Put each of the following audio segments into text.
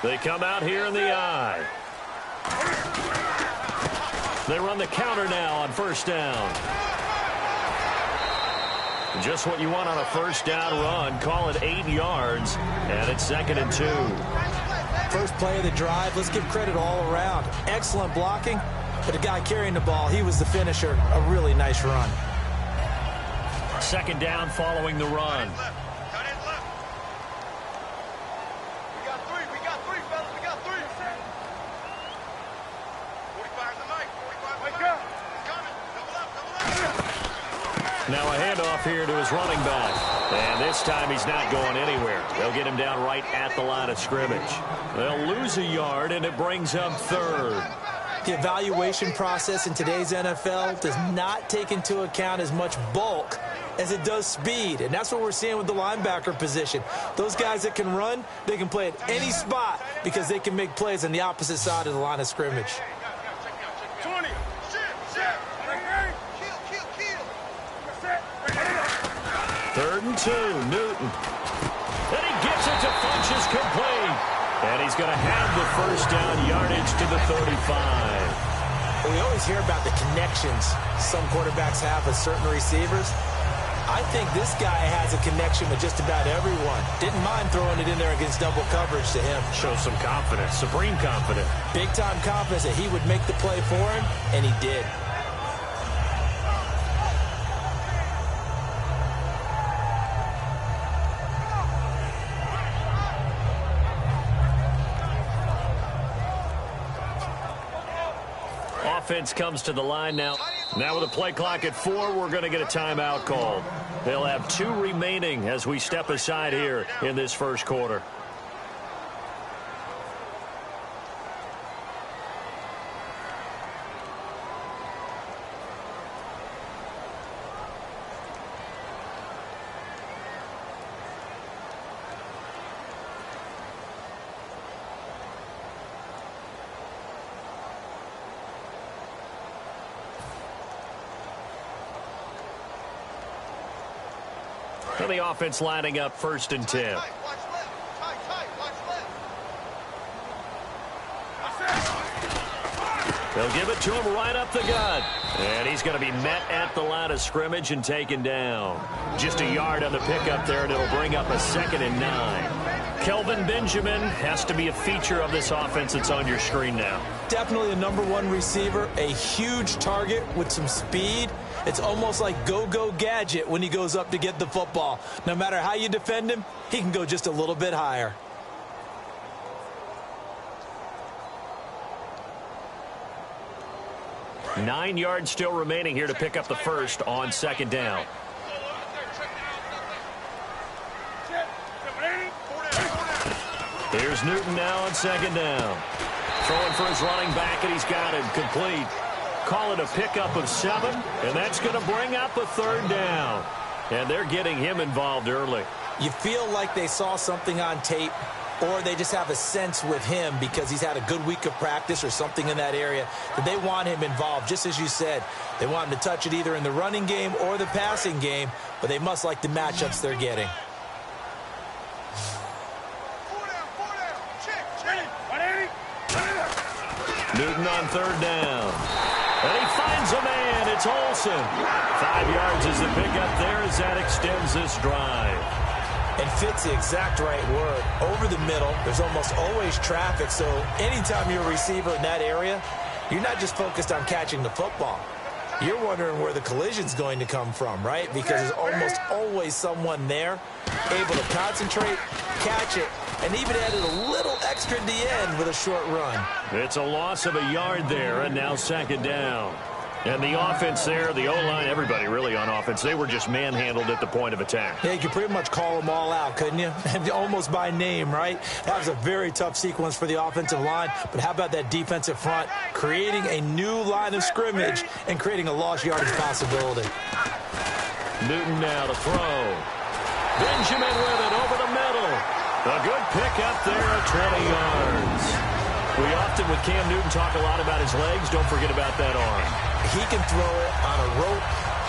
They come out here in the I. They run the counter now on first down. Just what you want on a first down run. Call it 8 yards, and it's 2nd and 2. First play of the drive, let's give credit all around. Excellent blocking, but the guy carrying the ball, he was the finisher. A really nice run. 2nd down following the run. Now a handoff here to his running back. And this time he's not going anywhere. They'll get him down right at the line of scrimmage. They'll lose a yard, and it brings up 3rd. The evaluation process in today's NFL does not take into account as much bulk as it does speed. And that's what we're seeing with the linebacker position. Those guys that can run, they can play at any spot because they can make plays on the opposite side of the line of scrimmage. 3rd and 2, Newton. And he gets it to Funchess complete. And he's going to have the first down yardage to the 35. We always hear about the connections some quarterbacks have with certain receivers. I think this guy has a connection with just about everyone. Didn't mind throwing it in there against double coverage to him. Shows some confidence, supreme confidence. Big-time confidence that he would make the play for him, and he did. Offense comes to the line now. Now with a play clock at 4, we're going to get a timeout called. They'll have 2 remaining as we step aside here in this first quarter. And the offense lining up 1st and 10. They'll give it to him right up the gut. And he's going to be met at the line of scrimmage and taken down. Just a yard on the pickup there, and it'll bring up a 2nd and 9. Kelvin Benjamin has to be a feature of this offense that's on your screen now. Definitely a #1 receiver, a huge target with some speed. It's almost like go-go gadget when he goes up to get the football. No matter how you defend him, he can go just a little bit higher. Nine yards still remaining here to pick up the first on 2nd down. Here's Newton now on 2nd down. Throwing for his running back, and he's got him complete. Call it a pickup of 7, and that's going to bring up a 3rd down. And they're getting him involved early. You feel like they saw something on tape, or they just have a sense with him because he's had a good week of practice or something in that area that they want him involved. Just as you said, they want him to touch it either in the running game or the passing game, but they must like the matchups they're getting. Newton on 3rd down. And he finds a man. It's Olsen. 5 yards is the pickup there as that extends this drive. And fits the exact right word. Over the middle, there's almost always traffic, so anytime you're a receiver in that area, you're not just focused on catching the football. You're wondering where the collision's going to come from, right? Because there's almost always someone there able to concentrate, catch it, and even added a little extra at the end with a short run. It's a loss of a yard there, and now 2nd down. And the offense there, the O-line, everybody really on offense, they were just manhandled at the point of attack. Yeah, you could pretty much call them all out, couldn't you? Almost by name, right? That was a very tough sequence for the offensive line, but how about that defensive front creating a new line of scrimmage and creating a lost yardage possibility. Newton now to throw. Benjamin with it over the middle. A good pickup there at 20 yards. We often, with Cam Newton, talk a lot about his legs. Don't forget about that arm. He can throw it on a rope.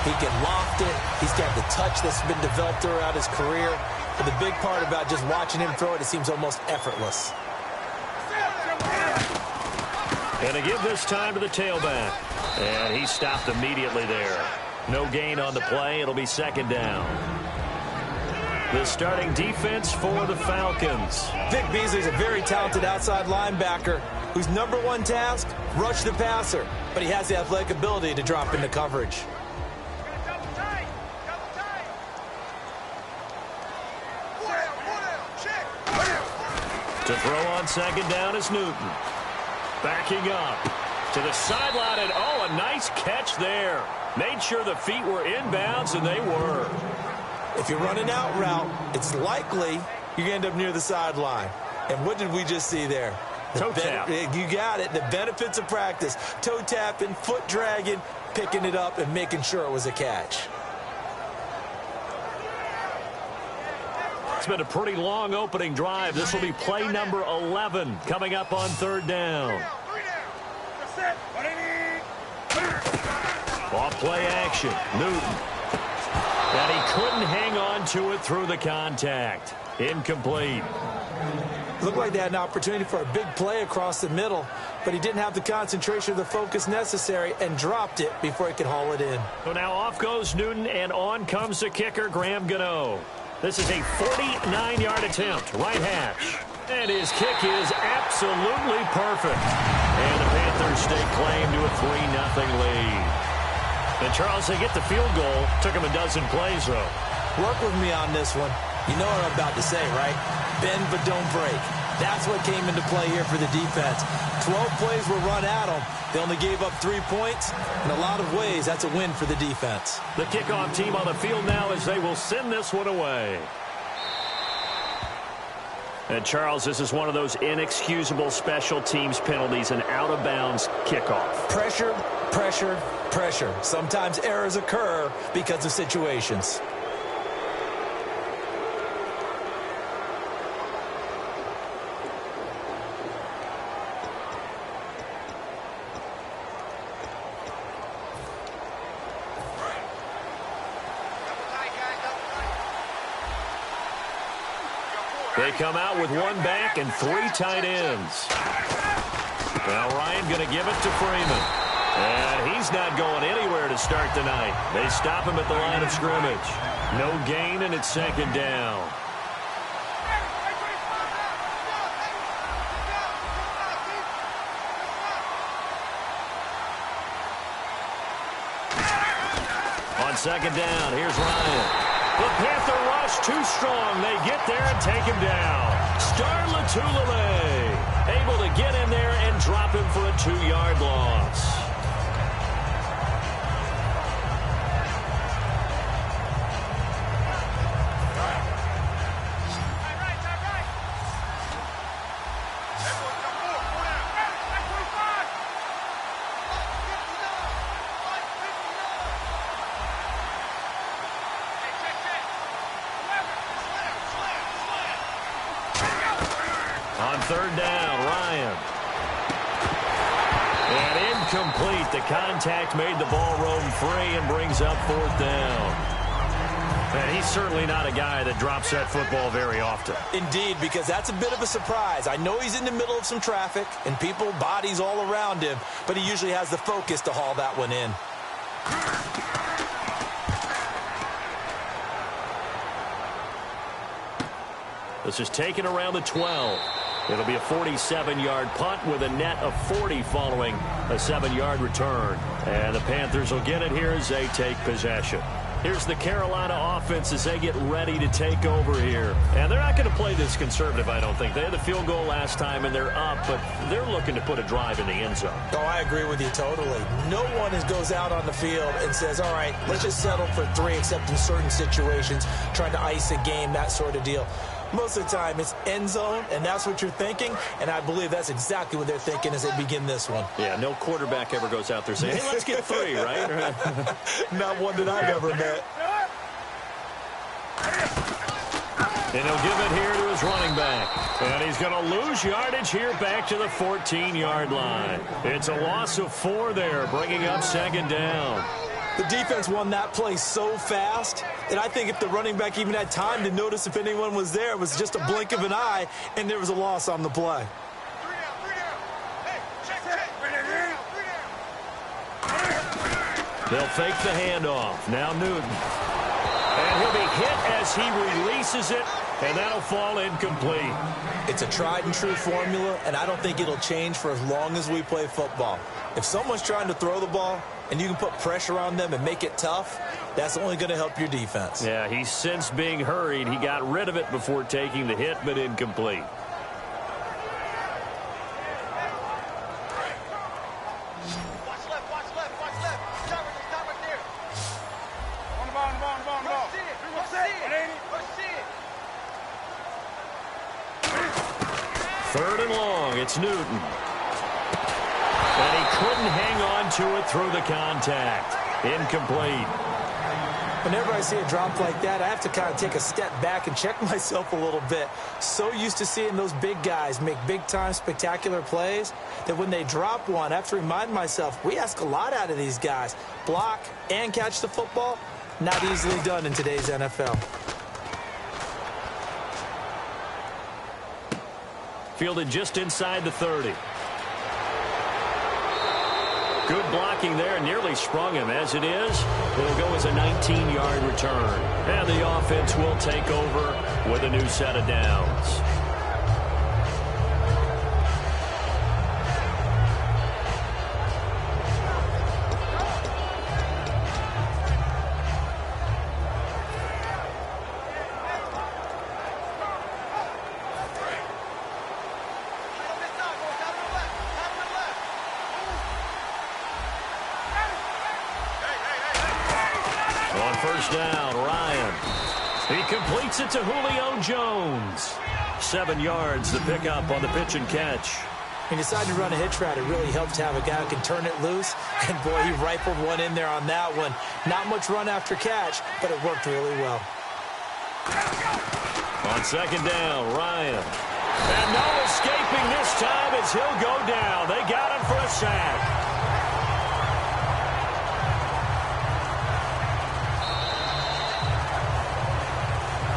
He can loft it. He's got the touch that's been developed throughout his career. But the big part about just watching him throw it, it seems almost effortless. And to give this time to the tailback. And he stopped immediately there. No gain on the play. It'll be second down. The starting defense for the Falcons. Vic Beasley's a very talented outside linebacker whose number one task, rush the passer. But he has the athletic ability to drop into coverage. To throw on second down is Newton. Backing up to the sideline, and oh, a nice catch there. Made sure the feet were inbounds, and they were. If you're running out route, it's likely you're going to end up near the sideline. And what did we just see there? Toe tap. You got it. The benefits of practice. Toe tapping, foot dragging, picking it up, and making sure it was a catch. It's been a pretty long opening drive. This will be play number 11 coming up on third down. Off play action. Newton. And he couldn't hang on to it through the contact. Incomplete. Looked like they had an opportunity for a big play across the middle, but he didn't have the concentration or the focus necessary and dropped it before he could haul it in. So now off goes Newton, and on comes the kicker, Graham Gano. This is a 49-yard attempt, right hash. And his kick is absolutely perfect. And the Panthers stake claim to a 3-0 lead. And Charles, they get the field goal. Took him a dozen plays, though. Work with me on this one. You know what I'm about to say, right? Bend but don't break. That's what came into play here for the defense. 12 plays were run at them. They only gave up 3 points. In a lot of ways, that's a win for the defense. The kickoff team on the field now as they will send this one away. And, Charles, this is one of those inexcusable special teams penalties, an out-of-bounds kickoff. Pressure, pressure, pressure. Sometimes errors occur because of situations. They come out with one back and 3 tight ends. Now Ryan going to give it to Freeman. And he's not going anywhere to start the night. They stop him at the line of scrimmage. No gain, and it's second down. On second down, here's Ryan. The Panther rush too strong. They get there and take him down. Star Lotulelei able to get in there and drop him for a 2-yard loss. On third down, Ryan. And incomplete. The contact made the ball roam free and brings up fourth down. And he's certainly not a guy that drops that football very often. Indeed, because that's a bit of a surprise. I know he's in the middle of some traffic and people, bodies all around him, but he usually has the focus to haul that one in. This is taken around the 12. It'll be a 47-yard punt with a net of 40 following a 7-yard return. And the Panthers will get it here as they take possession. Here's the Carolina offense as they get ready to take over here. And they're not going to play this conservative, I don't think. They had the field goal last time, and they're up, but they're looking to put a drive in the end zone. Oh, I agree with you totally. No one goes out on the field and says, all right, let's just settle for 3, except in certain situations, trying to ice a game, that sort of deal. Most of the time, it's end zone, and that's what you're thinking, and I believe that's exactly what they're thinking as they begin this one. Yeah, no quarterback ever goes out there saying, hey, let's get 3, right? Not one that I've ever met. And he'll give it here to his running back. And he's going to lose yardage here back to the 14-yard line. It's a loss of 4 there, bringing up second down. The defense won that play so fast that I think if the running back even had time to notice if anyone was there, it was just a blink of an eye, and there was a loss on the play. They'll fake the handoff. Now Newton. And he'll be hit as he releases it, and that'll fall incomplete. It's a tried-and-true formula, and I don't think it'll change for as long as we play football. If someone's trying to throw the ball and you can put pressure on them and make it tough, that's only going to help your defense. Yeah, he's since being hurried. He got rid of it before taking the hit, but incomplete. Third and long, it's Newton. And he couldn't hang on to it through the contact. Incomplete. Whenever I see a drop like that, I have to kind of take a step back and check myself a little bit. So used to seeing those big guys make big-time spectacular plays that when they drop one, I have to remind myself, we ask a lot out of these guys. Block and catch the football, not easily done in today's NFL. Fielded just inside the 30. Good blocking there, nearly sprung him. As it is, it'll go as a 19-yard return. And the offense will take over with a new set of downs. First down, Ryan. He completes it to Julio Jones. 7 yards to pick up on the pitch and catch. He decided to run a hitch route. It really helps to have a guy who can turn it loose. And, boy, he rifled one in there on that one. Not much run after catch, but it worked really well. On second down, Ryan. And no escaping this time as he'll go down. They got him for a sack.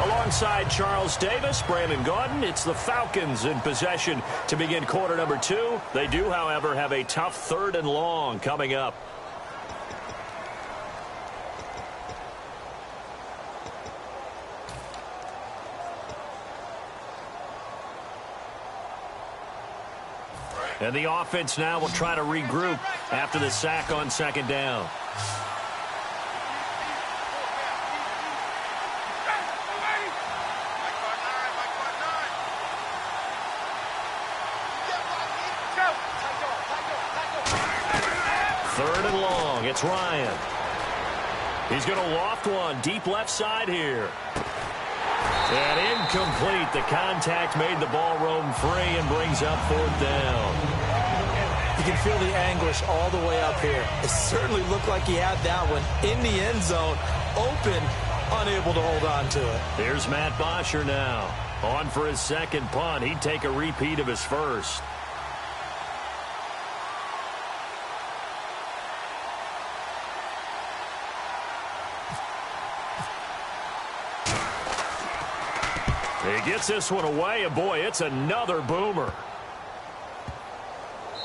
Alongside Charles Davis, Brandon Gaudin, it's the Falcons in possession to begin quarter number 2. They do, however, have a tough third and long coming up. And the offense now will try to regroup after the sack on second down. Third and long, it's Ryan. He's going to loft one deep left side here. And incomplete. The contact made the ball roam free and brings up fourth down. You can feel the anguish all the way up here. It certainly looked like he had that one in the end zone, open, unable to hold on to it. Here's Matt Bosher now. On for his second punt. He'd take a repeat of his first. He gets this one away, and boy, it's another boomer.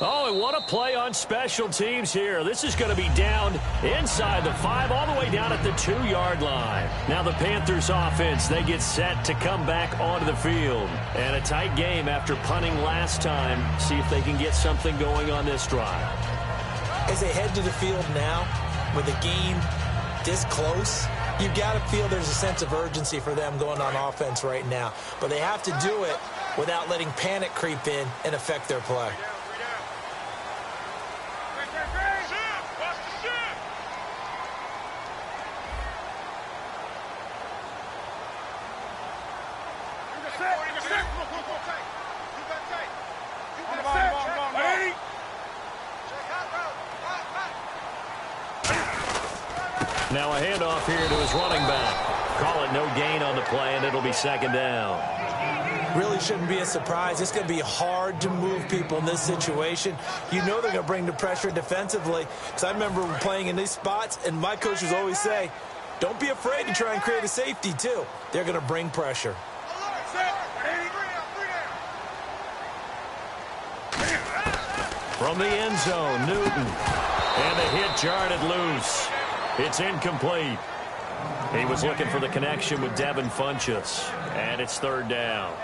Oh, and what a play on special teams here. This is going to be down inside the 5, all the way down at the 2-yard line. Now the Panthers offense, they get set to come back onto the field. And a tight game after punting last time. See if they can get something going on this drive. As they head to the field now, with the game this close, you've got to feel there's a sense of urgency for them going on offense right now. But they have to do it without letting panic creep in and affect their play. Now a handoff here to his running back. Call it no gain on the play, and it'll be second down. Really shouldn't be a surprise. It's going to be hard to move people in this situation. You know they're going to bring the pressure defensively. Because I remember playing in these spots, and my coaches always say, don't be afraid to try and create a safety, too. They're going to bring pressure. From the end zone, Newton. And the hit jarred it loose. It's incomplete. He was looking for the connection with Devin Funchess, and it's third down.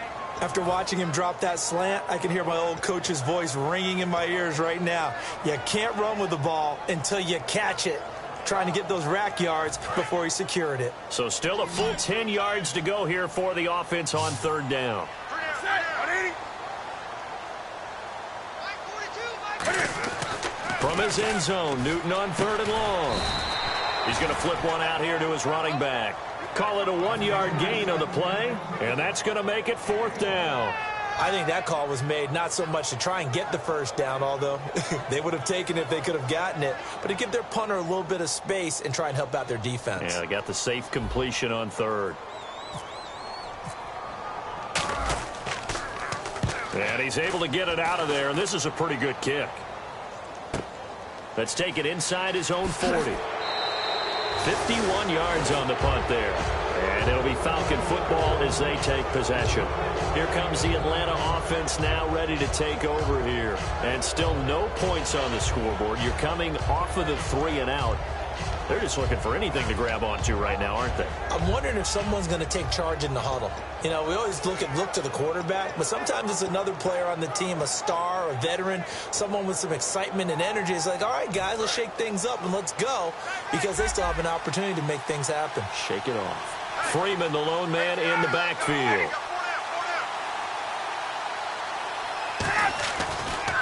After watching him drop that slant, I can hear my old coach's voice ringing in my ears right now. You can't run with the ball until you catch it. Trying to get those rack yards before he secured it. So still a full 10 yards to go here for the offense on third down. From his end zone, Newton on third and long. He's going to flip one out here to his running back. Call it a 1-yard gain on the play, and that's going to make it fourth down. I think that call was made not so much to try and get the first down, although they would have taken it if they could have gotten it, but to give their punter a little bit of space and try and help out their defense. Yeah, they got the safe completion on third. And he's able to get it out of there, and this is a pretty good kick. Let's take it inside his own 40. 51 yards on the punt there. And it'll be Falcon football as they take possession. Here comes the Atlanta offense now ready to take over here. And still no points on the scoreboard. You're coming off of the 3 and out. They're just looking for anything to grab onto right now, aren't they? I'm wondering if someone's going to take charge in the huddle. You know, we always look to the quarterback, but sometimes it's another player on the team, a star, a veteran, someone with some excitement and energy. It's like, all right, guys, let's shake things up and let's go, because they still have an opportunity to make things happen. Shake it off. Freeman, the lone man in the backfield.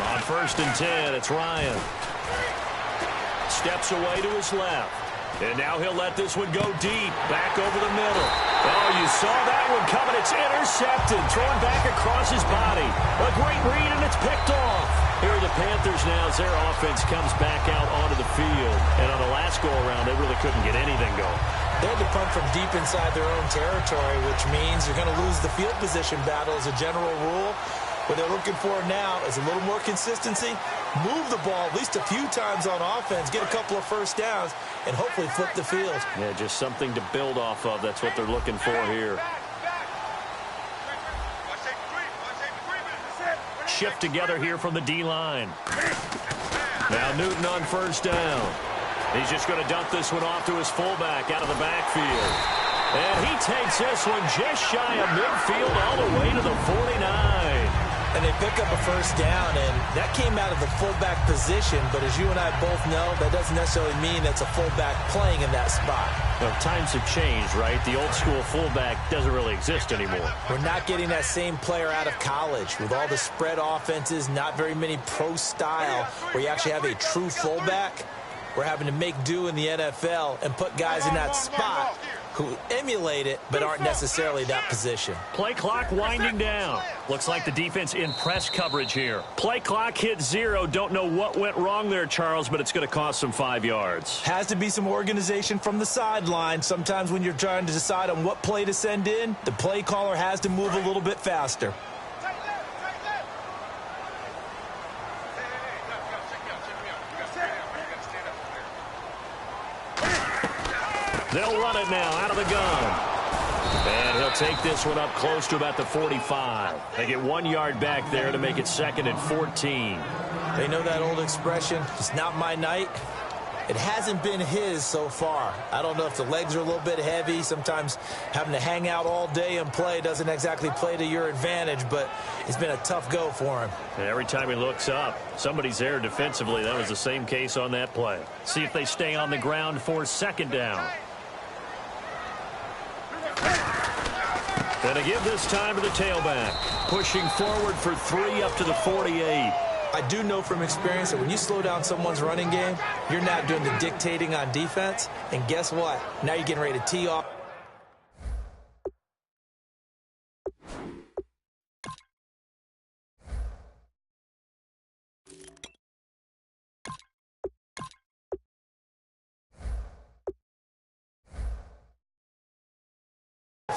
On 1st and 10, it's Ryan. Steps away to his left. And now he'll let this one go deep. Back over the middle. Oh, you saw that one coming. It's intercepted. Thrown back across his body. A great read, and it's picked off. Here are the Panthers now as their offense comes back out onto the field. And on the last go-around, they really couldn't get anything going. They had to punt from deep inside their own territory, which means you're going to lose the field position battle as a general rule. What they're looking for now is a little more consistency, move the ball at least a few times on offense, get a couple of first downs, and hopefully flip the field. Yeah, just something to build off of. That's what they're looking for here. Shift together here from the D-line. Now Newton on 1st down. He's just going to dump this one off to his fullback out of the backfield. And he takes this one just shy of midfield all the way to the 49. And they pick up a first down, and that came out of the fullback position. But as you and I both know, that doesn't necessarily mean it's a fullback playing in that spot. Well, times have changed, right? The old school fullback doesn't really exist anymore. We're not getting that same player out of college. With all the spread offenses, not very many pro style, where you actually have a true fullback. We're having to make do in the NFL and put guys in that spot who emulate it but aren't necessarily that position. Play clock winding down. Looks like the defense in press coverage here. Play clock hit 0. Don't know what went wrong there, Charles, but it's going to cost them 5 yards. Has to be some organization from the sideline. Sometimes when you're trying to decide on what play to send in, the play caller has to move a little bit faster. They'll run it now out of the gun. And he'll take this one up close to about the 45. They get 1 yard back there to make it 2nd and 14. They know that old expression, it's not my night. It hasn't been his so far. I don't know if the legs are a little bit heavy. Sometimes having to hang out all day and play doesn't exactly play to your advantage, but it's been a tough go for him. And every time he looks up, somebody's there defensively. That was the same case on that play. See if they stay on the ground for 2nd down. And a give this time to the tailback. Pushing forward for 3 up to the 48. I do know from experience that when you slow down someone's running game, you're not doing the dictating on defense. And guess what? Now you're getting ready to tee off.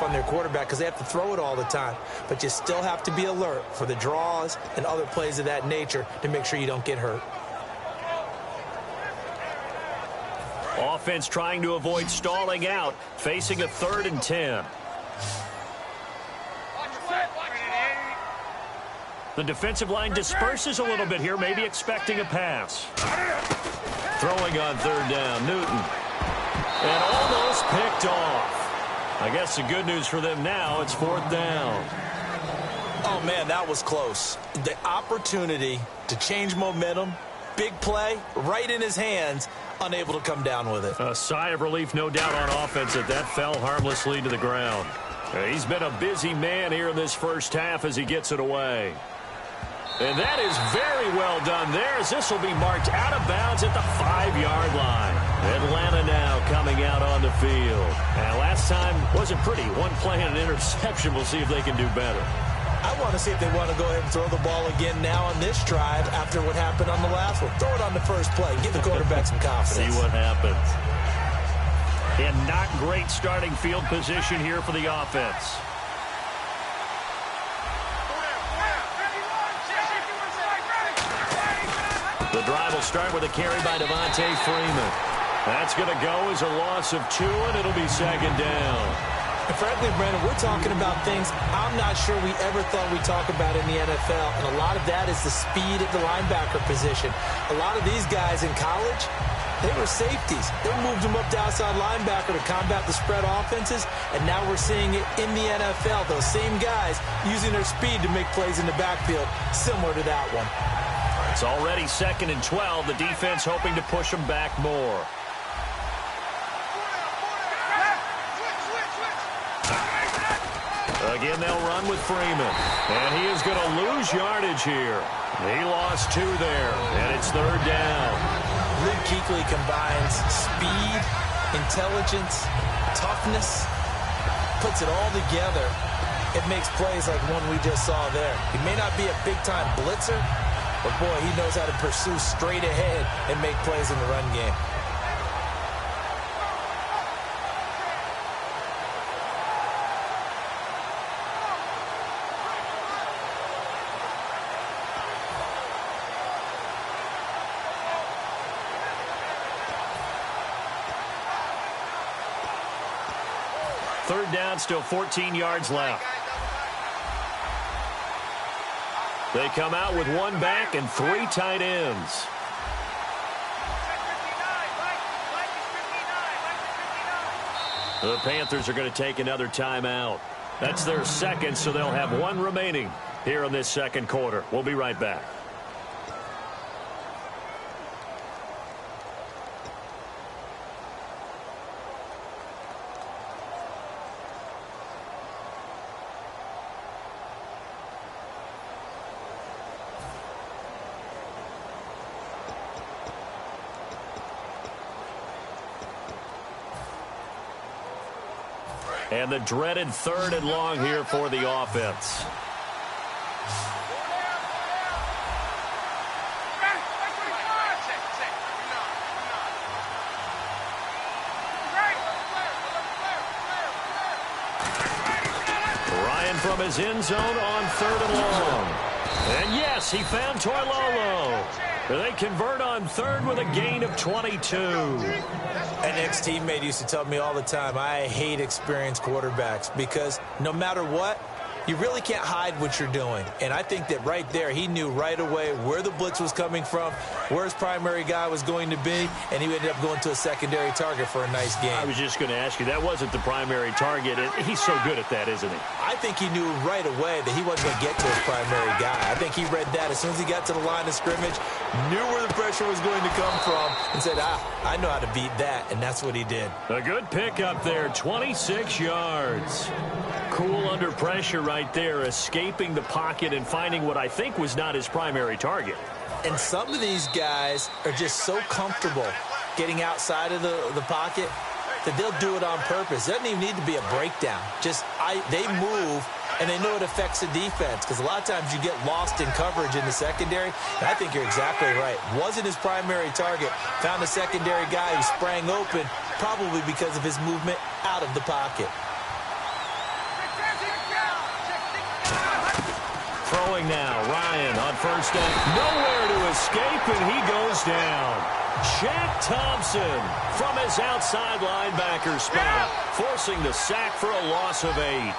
On their quarterback because they have to throw it all the time, but you still have to be alert for the draws and other plays of that nature to make sure you don't get hurt. Offense trying to avoid stalling out, facing a 3rd and 10. The defensive line disperses a little bit here, maybe expecting a pass. Throwing on 3rd down, Newton. And almost picked off. I guess the good news for them now, it's 4th down. Oh, man, that was close. The opportunity to change momentum, big play, right in his hands, unable to come down with it. A sigh of relief, no doubt, on offense that fell harmlessly to the ground. He's been a busy man here in this first half as he gets it away. And that is very well done there, as this will be marked out of bounds at the 5-yard line. Atlanta now coming out on the field. And last time wasn't pretty. One play and an interception. We'll see if they can do better. I want to see if they want to go ahead and throw the ball again now on this drive after what happened on the last one. Throw it on the first play. Give the quarterback some confidence. See what happens. And not great starting field position here for the offense. The drive will start with a carry by Devontae Freeman. That's going to go as a loss of 2, and it'll be 2nd down. And frankly, Brandon, we're talking about things I'm not sure we ever thought we'd talk about in the NFL, and a lot of that is the speed at the linebacker position. A lot of these guys in college, they were safeties. They moved them up to outside linebacker to combat the spread offenses, and now we're seeing it in the NFL. Those same guys using their speed to make plays in the backfield, similar to that one. It's already 2nd and 12. The defense hoping to push them back more. Again, they'll run with Freeman. And he is going to lose yardage here. He lost 2 there, and it's 3rd down. Luke Kuechly combines speed, intelligence, toughness, puts it all together. It makes plays like one we just saw there. He may not be a big-time blitzer, but, boy, he knows how to pursue straight ahead and make plays in the run game. Third down, still 14 yards left. They come out with 1 back and 3 tight ends. The Panthers are going to take another timeout. That's their 2nd, so they'll have 1 remaining here in this 2nd quarter. We'll be right back. And the dreaded 3rd and long here for the offense. Ryan from his end zone on 3rd and long. And yes, he found Toilolo. They convert on 3rd with a gain of 22. An ex-teammate used to tell me all the time, I hate experienced quarterbacks because no matter what, you really can't hide what you're doing. And I think that right there, he knew right away where the blitz was coming from, where his primary guy was going to be, and he ended up going to a secondary target for a nice game. I was just going to ask you, that wasn't the primary target. He's so good at that, isn't he? I think he knew right away that he wasn't going to get to his primary guy. I think he read that as soon as he got to the line of scrimmage, knew where the pressure was going to come from, and said, I know how to beat that, and that's what he did. A good pick up there, 26 yards. Cool under pressure right there, escaping the pocket and finding what I think was not his primary target. And some of these guys are just so comfortable getting outside of the pocket that they'll do it on purpose. It doesn't even need to be a breakdown. They move, and they know it affects the defense because a lot of times you get lost in coverage in the secondary. And I think you're exactly right. Wasn't his primary target. Found a secondary guy who sprang open, probably because of his movement out of the pocket. Throwing now, Ryan on 1st down. Nowhere to escape, and he goes down. Shaq Thompson from his outside linebacker spot, forcing the sack for a loss of 8.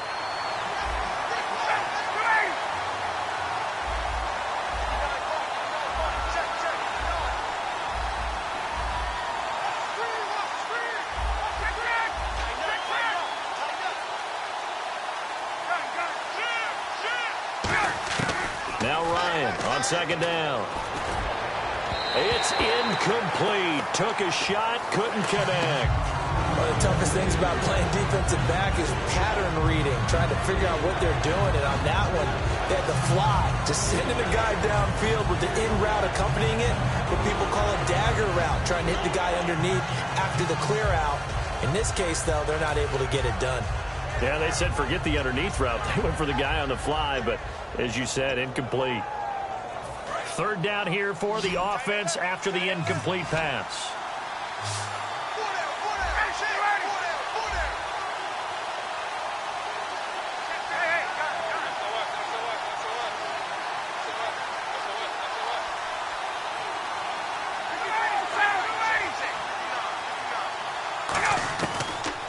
Now Ryan on second down. It's incomplete. Took a shot, couldn't connect. One of the toughest things about playing defensive back is pattern reading, trying to figure out what they're doing. And on that one, they had the fly, just sending a guy downfield with the in route accompanying it, what people call a dagger route, trying to hit the guy underneath after the clear out. In this case, though, they're not able to get it done. Yeah, they said forget the underneath route. They went for the guy on the fly, but as you said, incomplete. Third down here for the offense after the incomplete pass.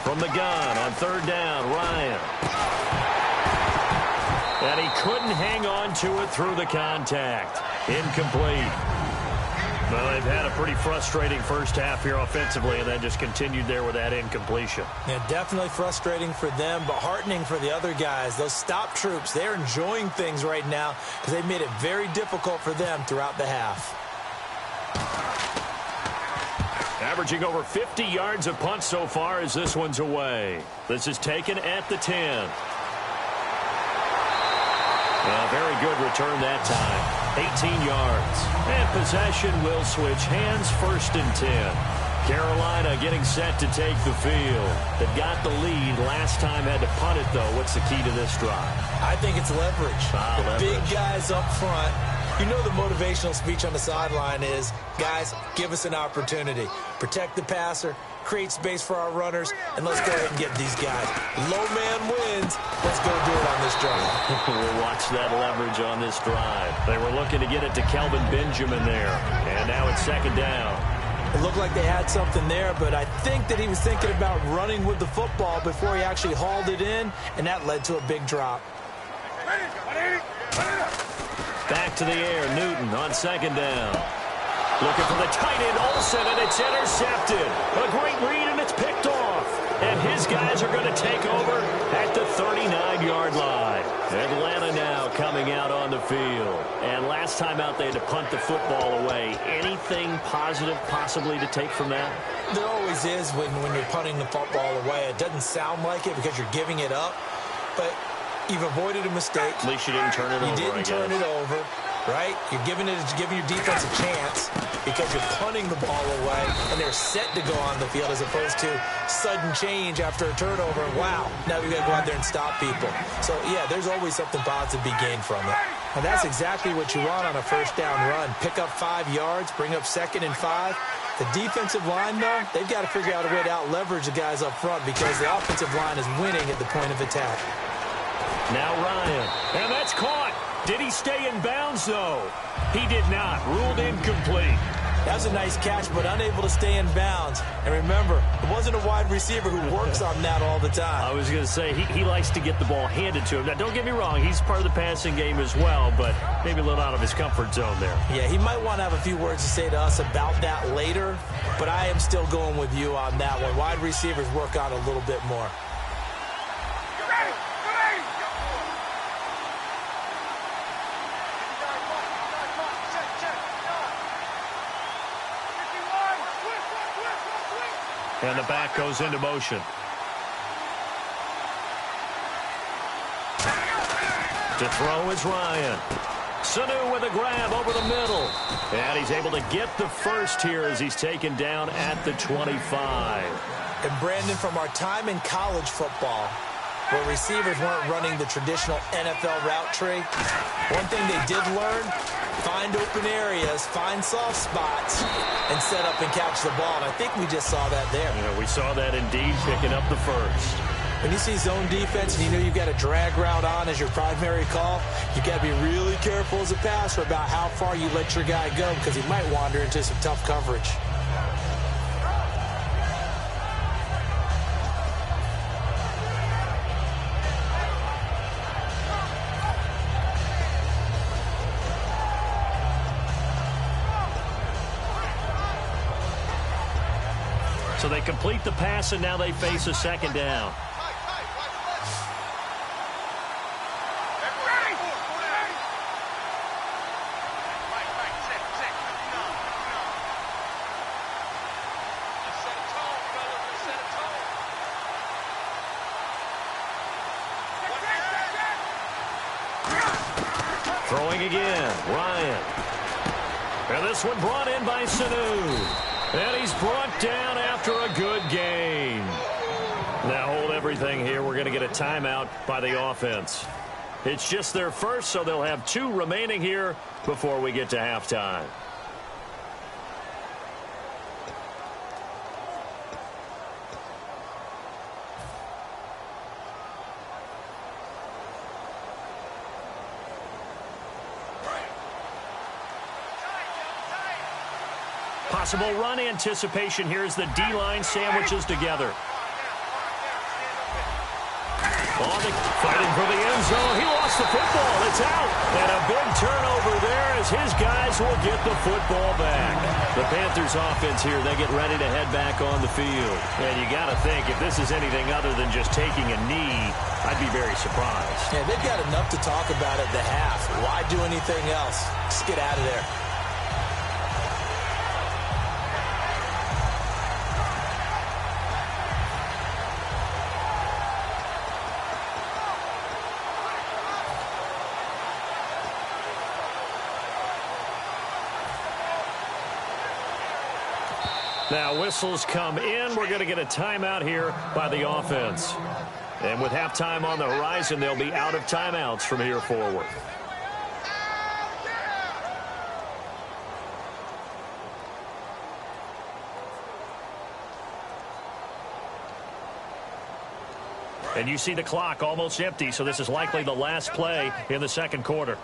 From the gun on third down, Ryan. And he couldn't hang on to it through the contact. Incomplete. Well, they've had a pretty frustrating first half here offensively, and then just continued there with that incompletion. Yeah, definitely frustrating for them, but heartening for the other guys. Those stop troops, they're enjoying things right now because they've made it very difficult for them throughout the half. Averaging over 50 yards a punt so far as this one's away. This is taken at the 10. Well, very good return that time. 18 yards. And possession will switch hands, first and 10. Carolina getting set to take the field. They've got the lead. Last time had to punt it, though. What's the key to this drive? I think it's leverage. The big guys up front. You know the motivational speech on the sideline is, guys, give us an opportunity. Protect the passer, create space for our runners, and let's go ahead and get these guys. Low man wins. Let's go do it on this drive. We'll watch that leverage on this drive. They were looking to get it to Kelvin Benjamin there. And now it's second down. It looked like they had something there, but I think that he was thinking about running with the football before he actually hauled it in, and that led to a big drop. Back to the air, Newton on second down. Looking for the tight end, Olsen, and it's intercepted. A great read, and it's picked off. And his guys are going to take over at the 39-yard line. Atlanta now coming out on the field. And last time out, they had to punt the football away. Anything positive possibly to take from that? There always is when you're punting the football away. It doesn't sound like it because you're giving it up, but you've avoided a mistake. At least you didn't turn it over. You didn't turn it over, right? You're giving your defense a chance because you're punting the ball away, and they're set to go on the field as opposed to sudden change after a turnover. Wow, now we've got to go out there and stop people. So, yeah, there's always something positive to be gained from it. And that's exactly what you want on a first down run. Pick up 5 yards, bring up 2nd and 5. The defensive line, though, they've got to figure out a way to out-leverage the guys up front because the offensive line is winning at the point of attack. Now Ryan, and that's caught. Did he stay in bounds, though? He did not. Ruled incomplete. That was a nice catch, but unable to stay in bounds. And remember, it wasn't a wide receiver who works on that all the time. I was going to say, he likes to get the ball handed to him. Now, don't get me wrong, he's part of the passing game as well, but maybe a little out of his comfort zone there. Yeah, he might want to have a few words to say to us about that later, but I am still going with you on that one. Wide receivers work on a little bit more. And the back goes into motion. To throw is Ryan. Sanu with a grab over the middle. And he's able to get the first here as he's taken down at the 25. And Brandon, from our time in college football, where receivers weren't running the traditional NFL route tree, one thing they did learn, find open areas, find soft spots, and set up and catch the ball. And I think we just saw that there. Yeah, we saw that indeed, picking up the first. When you see zone defense and you know you've got a drag route on as your primary call, you've got to be really careful as a passer about how far you let your guy go because he might wander into some tough coverage. So they complete the pass, and now they face a second down. Throwing again, Ryan. And this one brought in by Sanu. And he's brought down after a good gain. Now hold everything here. We're going to get a timeout by the offense. It's just their first, so they'll have 2 remaining here before we get to halftime. Possible run anticipation here as the D-line sandwiches together. Fighting for the end zone. He lost the football. It's out. And a big turnover there as his guys will get the football back. The Panthers offense here, they get ready to head back on the field. And you got to think, if this is anything other than just taking a knee, I'd be very surprised. Yeah, they've got enough to talk about at the half. Why do anything else? Just get out of there. Now whistles come in. We're going to get a timeout here by the offense. And with halftime on the horizon, they'll be out of timeouts from here forward. And you see the clock almost empty, so this is likely the last play in the second quarter.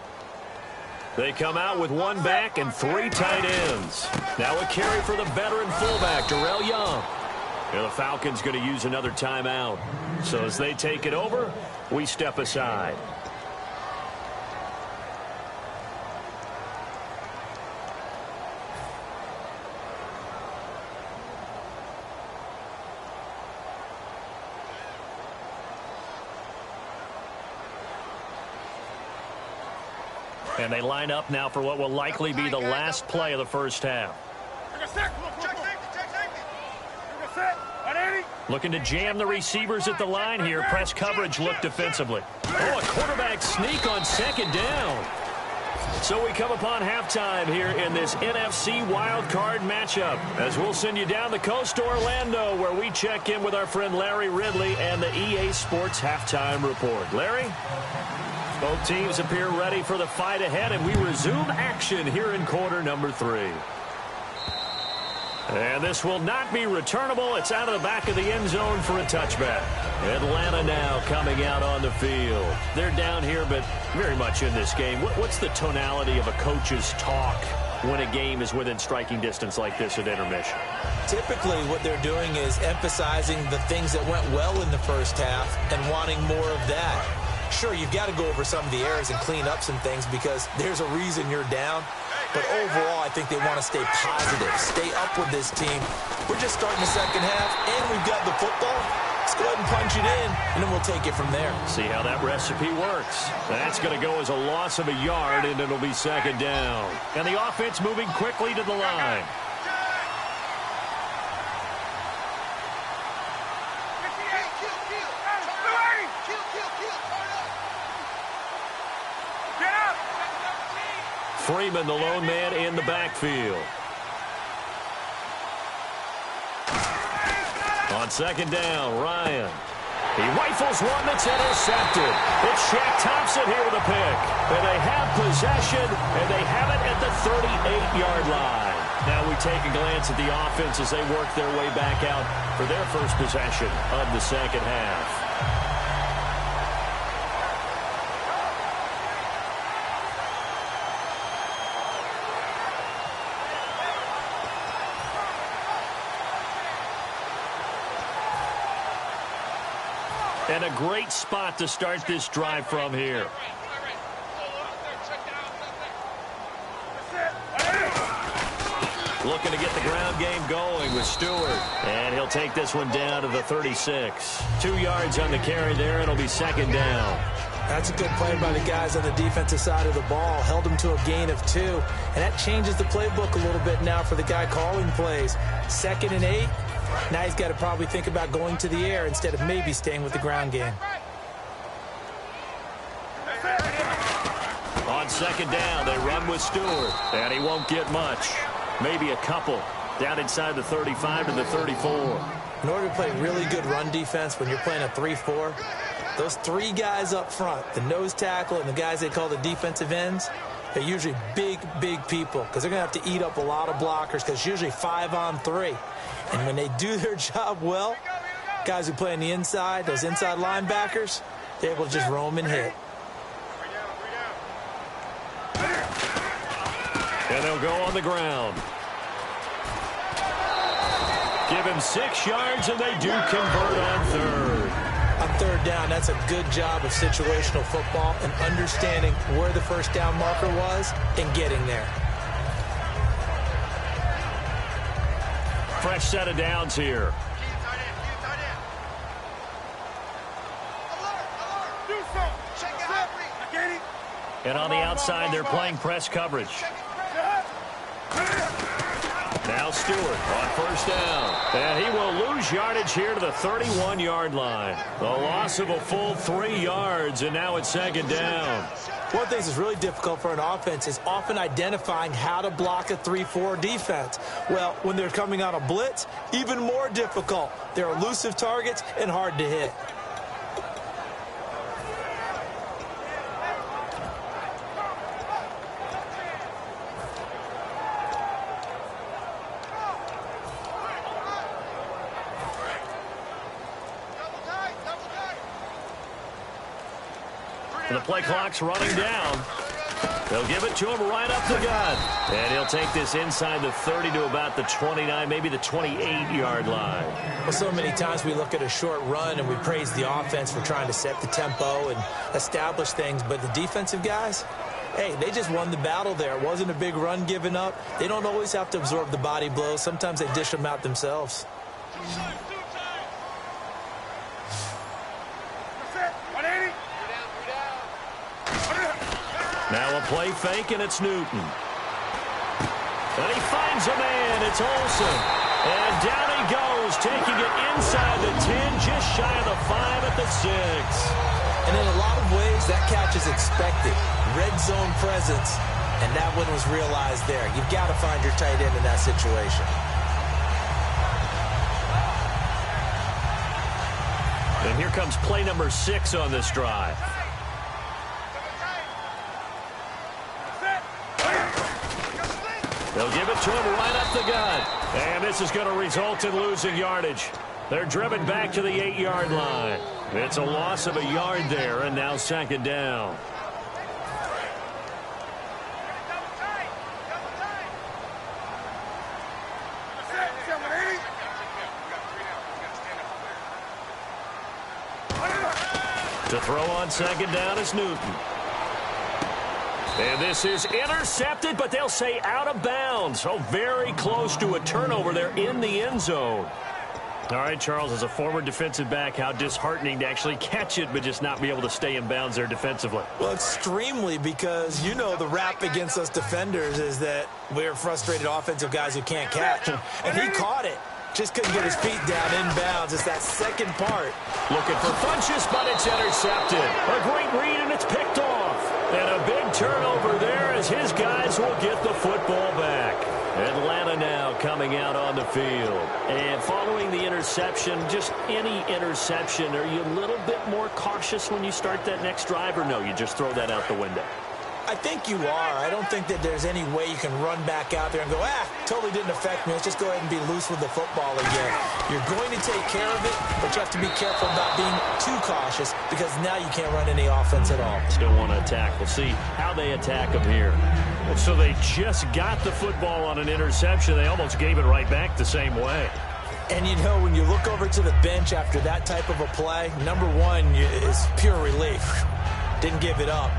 They come out with 1 back and 3 tight ends. Now a carry for the veteran fullback, Darrell Young. And the Falcons going to use another timeout. So as they take it over, we step aside. And they line up now for what will likely be the last play of the first half. Looking to jam the receivers at the line here. Press coverage look defensively. Oh, a quarterback sneak on second down. So we come upon halftime here in this NFC wildcard matchup as we'll send you down the coast to Orlando where we check in with our friend Larry Ridley and the EA Sports Halftime Report. Larry? Both teams appear ready for the fight ahead, and we resume action here in quarter number 3. And this will not be returnable. It's out of the back of the end zone for a touchback. Atlanta now coming out on the field. They're down here, but very much in this game. What's the tonality of a coach's talk when a game is within striking distance like this at intermission? Typically, what they're doing is emphasizing the things that went well in the first half and wanting more of that. Sure, you've got to go over some of the errors and clean up some things because there's a reason you're down. But overall, I think they want to stay positive, stay up with this team. We're just starting the second half, and we've got the football. Let's go ahead and punch it in, and then we'll take it from there. See how that recipe works. That's going to go as a loss of a yard, and it'll be second down. And the offense moving quickly to the line. Freeman, the lone man in the backfield. On second down, Ryan. He rifles one that's intercepted. It's Shaq Thompson here with a pick. And they have possession, and they have it at the 38-yard line. Now we take a glance at the offense as they work their way back out for their first possession of the second half. And a great spot to start this drive from here. Looking to get the ground game going with Stewart. And he'll take this one down to the 36. 2 yards on the carry there, and it'll be second down. That's a good play by the guys on the defensive side of the ball. Held them to a gain of 2. And that changes the playbook a little bit now for the guy calling plays. 2nd and 8. Now he's got to probably think about going to the air instead of maybe staying with the ground game. On second down. They run with Stewart, and he won't get much. Maybe a couple down inside the 35 to the 34. In order to play really good run defense when you're playing a 3-4, those three guys up front, the nose tackle and the guys they call the defensive ends, they're usually big, big people because they're going to have to eat up a lot of blockers because it's usually 5-on-3. And when they do their job well, guys who play on the inside, those inside linebackers, they're able to just roam and hit. And they'll go on the ground. Give him 6 yards, and they do convert on third. On third down, that's a good job of situational football and understanding where the first down marker was and getting there. Fresh set of downs here. And on the outside, they're playing press coverage. Now Stewart on first down. And he will lose yardage here to the 31-yard line. The loss of a full 3 yards, and now it's second down. One of the things that's really difficult for an offense is often identifying how to block a 3-4 defense. Well, when they're coming on a blitz, even more difficult. They're elusive targets and hard to hit. The play clock's running down. They'll give it to him right up the gut. And he'll take this inside the 30 to about the 29, maybe the 28-yard line. Well, so many times we look at a short run and we praise the offense for trying to set the tempo and establish things. But the defensive guys, hey, they just won the battle there. It wasn't a big run given up. They don't always have to absorb the body blows. Sometimes they dish them out themselves. Now a play fake, and it's Newton. And he finds a man. It's Olsen. And down he goes, taking it inside the 10, just shy of the 5 at the 6. And in a lot of ways, that catch is expected. Red zone presence, and that one was realized there. You've got to find your tight end in that situation. And here comes play number 6 on this drive. They'll give it to him right up the gut. And this is going to result in losing yardage. They're driven back to the 8-yard line. It's a loss of a yard there, and now second down. To throw on second down is Newton. And this is intercepted, but they'll say out of bounds. So very close to a turnover there in the end zone. All right, Charles, as a former defensive back, how disheartening to actually catch it but just not be able to stay in bounds there defensively. Well, extremely, because you know the rap against us defenders is that we're frustrated offensive guys who can't catch. And he caught it. Just couldn't get his feet down in bounds. It's that second part. Looking for Funchess, but it's intercepted. A great read, and it's picked off. And a big turnover there as his guys will get the football back. Atlanta now coming out on the field. And following the interception, just any interception, are you a little bit more cautious when you start that next drive, or no, you just throw that out the window? I think you are. I don't think that there's any way you can run back out there and go, totally didn't affect me. Let's just go ahead and be loose with the football again. You're going to take care of it, but you have to be careful about being too cautious because now you can't run any offense at all. Still want to attack. We'll see how they attack them here. And so they just got the football on an interception. They almost gave it right back the same way. And, you know, when you look over to the bench after that type of a play, number one is pure relief. Didn't give it up.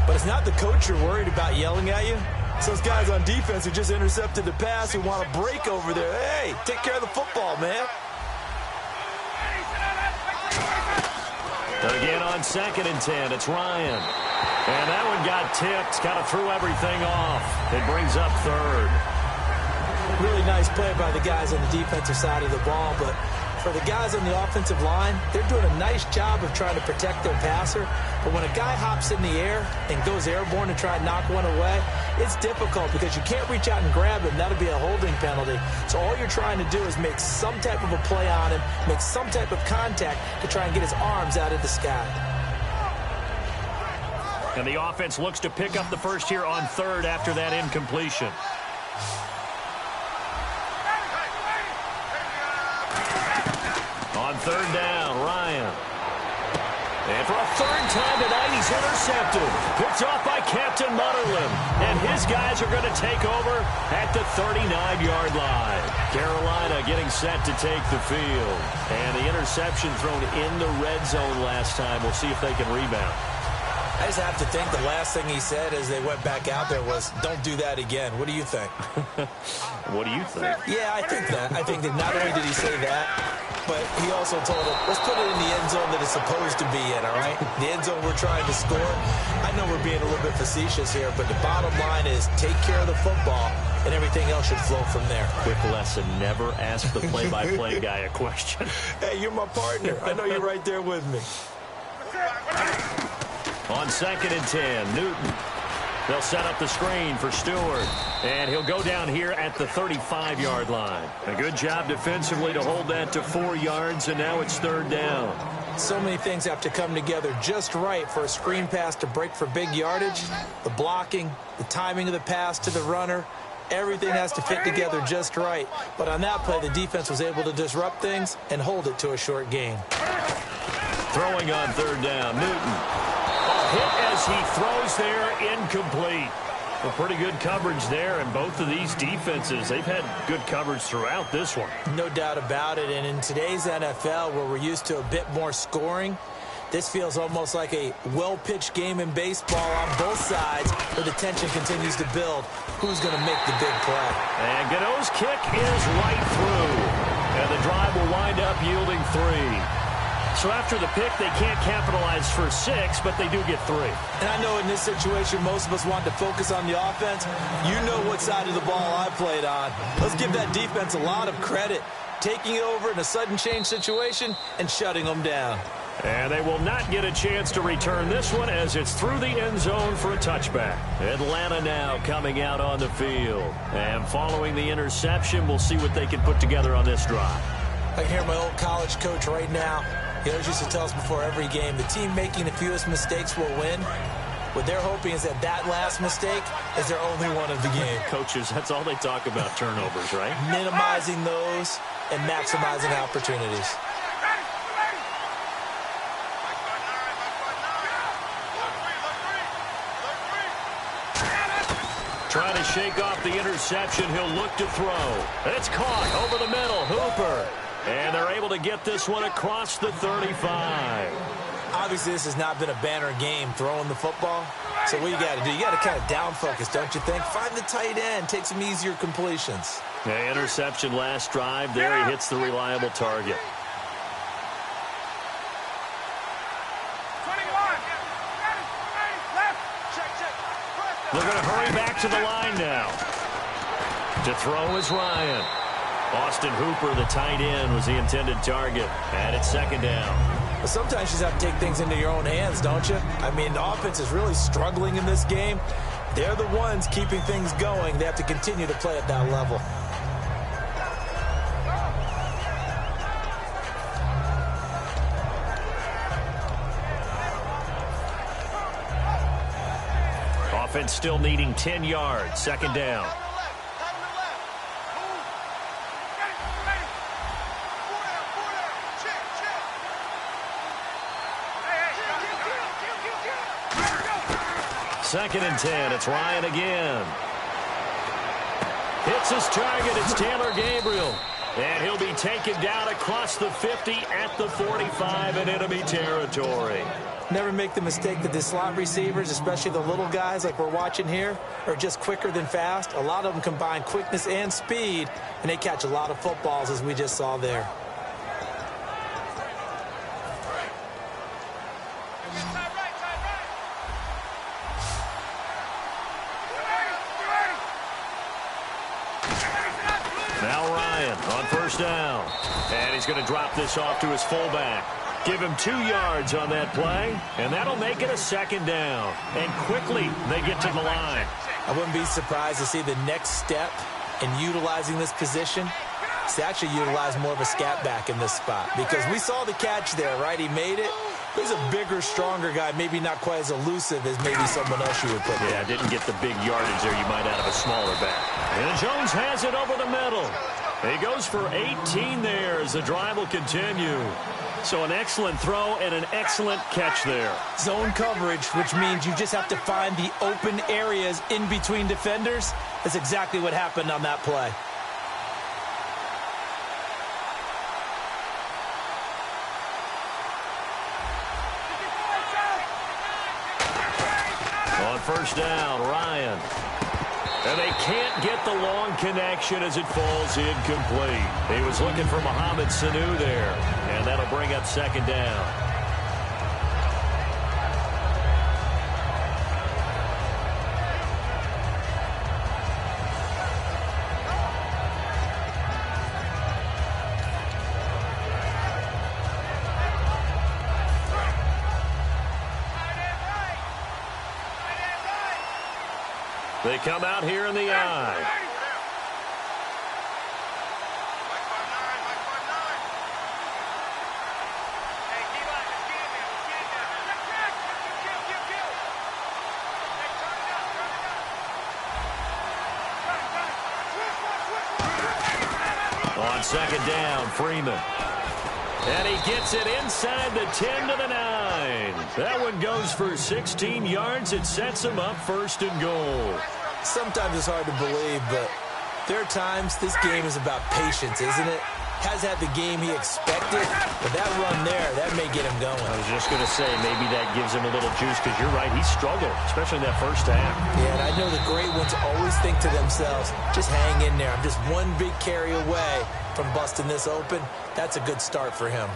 But it's not the coach you're worried about yelling at you. It's those guys on defense who just intercepted the pass who want to break over there. Hey, take care of the football, man. And again on 2nd and 10, it's Ryan. And that one got tipped, kind of threw everything off. It brings up 3rd. Really nice play by the guys on the defensive side of the ball, but For the guys on the offensive line, they're doing a nice job of trying to protect their passer. But when a guy hops in the air and goes airborne to try and knock one away, it's difficult because you can't reach out and grab him. That'll be a holding penalty. So all you're trying to do is make some type of a play on him, make some type of contact to try and get his arms out of the sky. And the offense looks to pick up the first here on third after that incompletion. On third down, Ryan. And for a third time tonight, he's intercepted. Picked off by Captain Mutterland. And his guys are going to take over at the 39-yard line. Carolina getting set to take the field. And the interception thrown in the red zone last time. We'll see if they can rebound. I just have to think the last thing he said as they went back out there was, don't do that again. What do you think? What do you think? Yeah, I think that. I think that not only did he say that, but he also told him, let's put it in the end zone that it's supposed to be in, all right? The end zone we're trying to score. I know we're being a little bit facetious here, but the bottom line is take care of the football, and everything else should flow from there. Quick lesson, never ask the play-by-play guy a question. Hey, you're my partner. I know you're right there with me. On 2nd and 10, Newton. They'll set up the screen for Stewart. And he'll go down here at the 35-yard line. A good job defensively to hold that to 4 yards, and now it's third down. So many things have to come together just right for a screen pass to break for big yardage. The blocking, the timing of the pass to the runner, everything has to fit together just right. But on that play, the defense was able to disrupt things and hold it to a short gain. Throwing on third down, Newton. Hit as he throws there, incomplete. Well, pretty good coverage there, and both of these defenses, they've had good coverage throughout this one. No doubt about it, and in today's NFL, where we're used to a bit more scoring, this feels almost like a well-pitched game in baseball on both sides, where the tension continues to build. Who's going to make the big play? And Gano's kick is right through, and the drive will wind up yielding 3. So after the pick, they can't capitalize for 6, but they do get 3. And I know in this situation, most of us want to focus on the offense. You know what side of the ball I played on. Let's give that defense a lot of credit. Taking it over in a sudden change situation and shutting them down. And they will not get a chance to return this one as it's through the end zone for a touchback. Atlanta now coming out on the field. And following the interception, we'll see what they can put together on this drive. I can hear my old college coach right now. He always used to tell us before every game, the team making the fewest mistakes will win. What they're hoping is that last mistake is their only one of the game. Coaches, that's all they talk about, turnovers, right? Minimizing those and maximizing opportunities. Trying to shake off the interception. He'll look to throw. It's caught over the middle. Hooper. And they're able to get this one across the 35. Obviously, this has not been a banner game throwing the football. So what you got to do, you got to kind of down focus, don't you think? Find the tight end, take some easier completions. Yeah, interception last drive. There he hits the reliable target. 21. They're going to hurry back to the line now. To throw is Ryan. Austin Hooper, the tight end, was the intended target. And it's second down. But sometimes you just have to take things into your own hands, don't you? I mean, the offense is really struggling in this game. They're the ones keeping things going. They have to continue to play at that level. Offense still needing 10 yards. Second down. Second and 10. It's Ryan again. Hits his target. It's Taylor Gabriel. And he'll be taken down across the 50 at the 45 in enemy territory. Never make the mistake that the slot receivers, especially the little guys like we're watching here, are just quicker than fast. A lot of them combine quickness and speed, and they catch a lot of footballs, as we just saw there. Now Ryan. On first down. And he's going to drop this off to his fullback. Give him 2 yards on that play, and that'll make it a second down. And quickly, they get to the line. I wouldn't be surprised to see the next step in utilizing this position. He's actually utilized more of a scat back in this spot because we saw the catch there, right? He made it. He's a bigger, stronger guy, maybe not quite as elusive as maybe someone else you would put there. Yeah, didn't get the big yardage there you might out of a smaller back. And Jones has it over the middle. He goes for 18 there as the drive will continue. So an excellent throw and an excellent catch there. Zone coverage, which means you just have to find the open areas in between defenders. That's exactly what happened on that play. On first down, Ryan. And they can't get the long connection as it falls incomplete. He was looking for Mohamed Sanu there. And that'll bring up second down. They come out here in the eye. On second down, Freeman. And he gets it inside the 10 to the 9. That one goes for 16 yards. It sets him up first and goal. Sometimes it's hard to believe, but there are times this game is about patience, isn't it? Has had the game he expected, but that run there, that may get him going. I was just going to say, maybe that gives him a little juice, because you're right, he struggled, especially in that first half. Yeah, and I know the great ones always think to themselves, just hang in there. I'm just one big carry away from busting this open. That's a good start for him.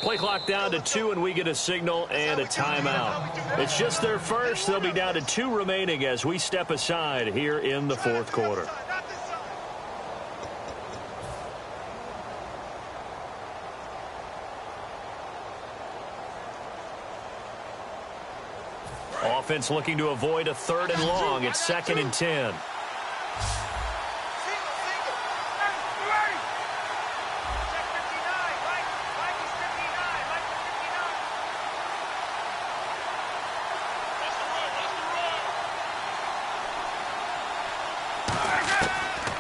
Play clock down to 2, and we get a signal and a timeout. It's just their first. They'll be down to 2 remaining as we step aside here in the fourth quarter. Offense looking to avoid a 3rd and long. It's 2nd and 10.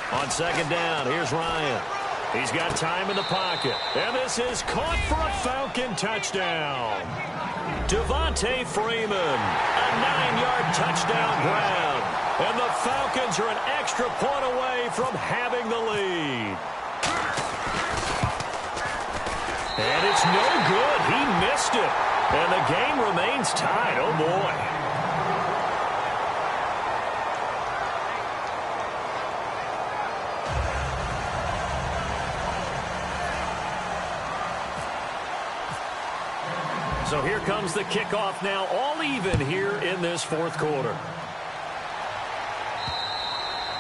On second down, here's Ryan. He's got time in the pocket. And this is caught for a Falcon touchdown. Devontae Freeman, a 9-yard touchdown grab. And the Falcons are an extra point away from having the lead. And it's no good. He missed it. And the game remains tied. Oh, boy. So here comes the kickoff now, all even here in this fourth quarter.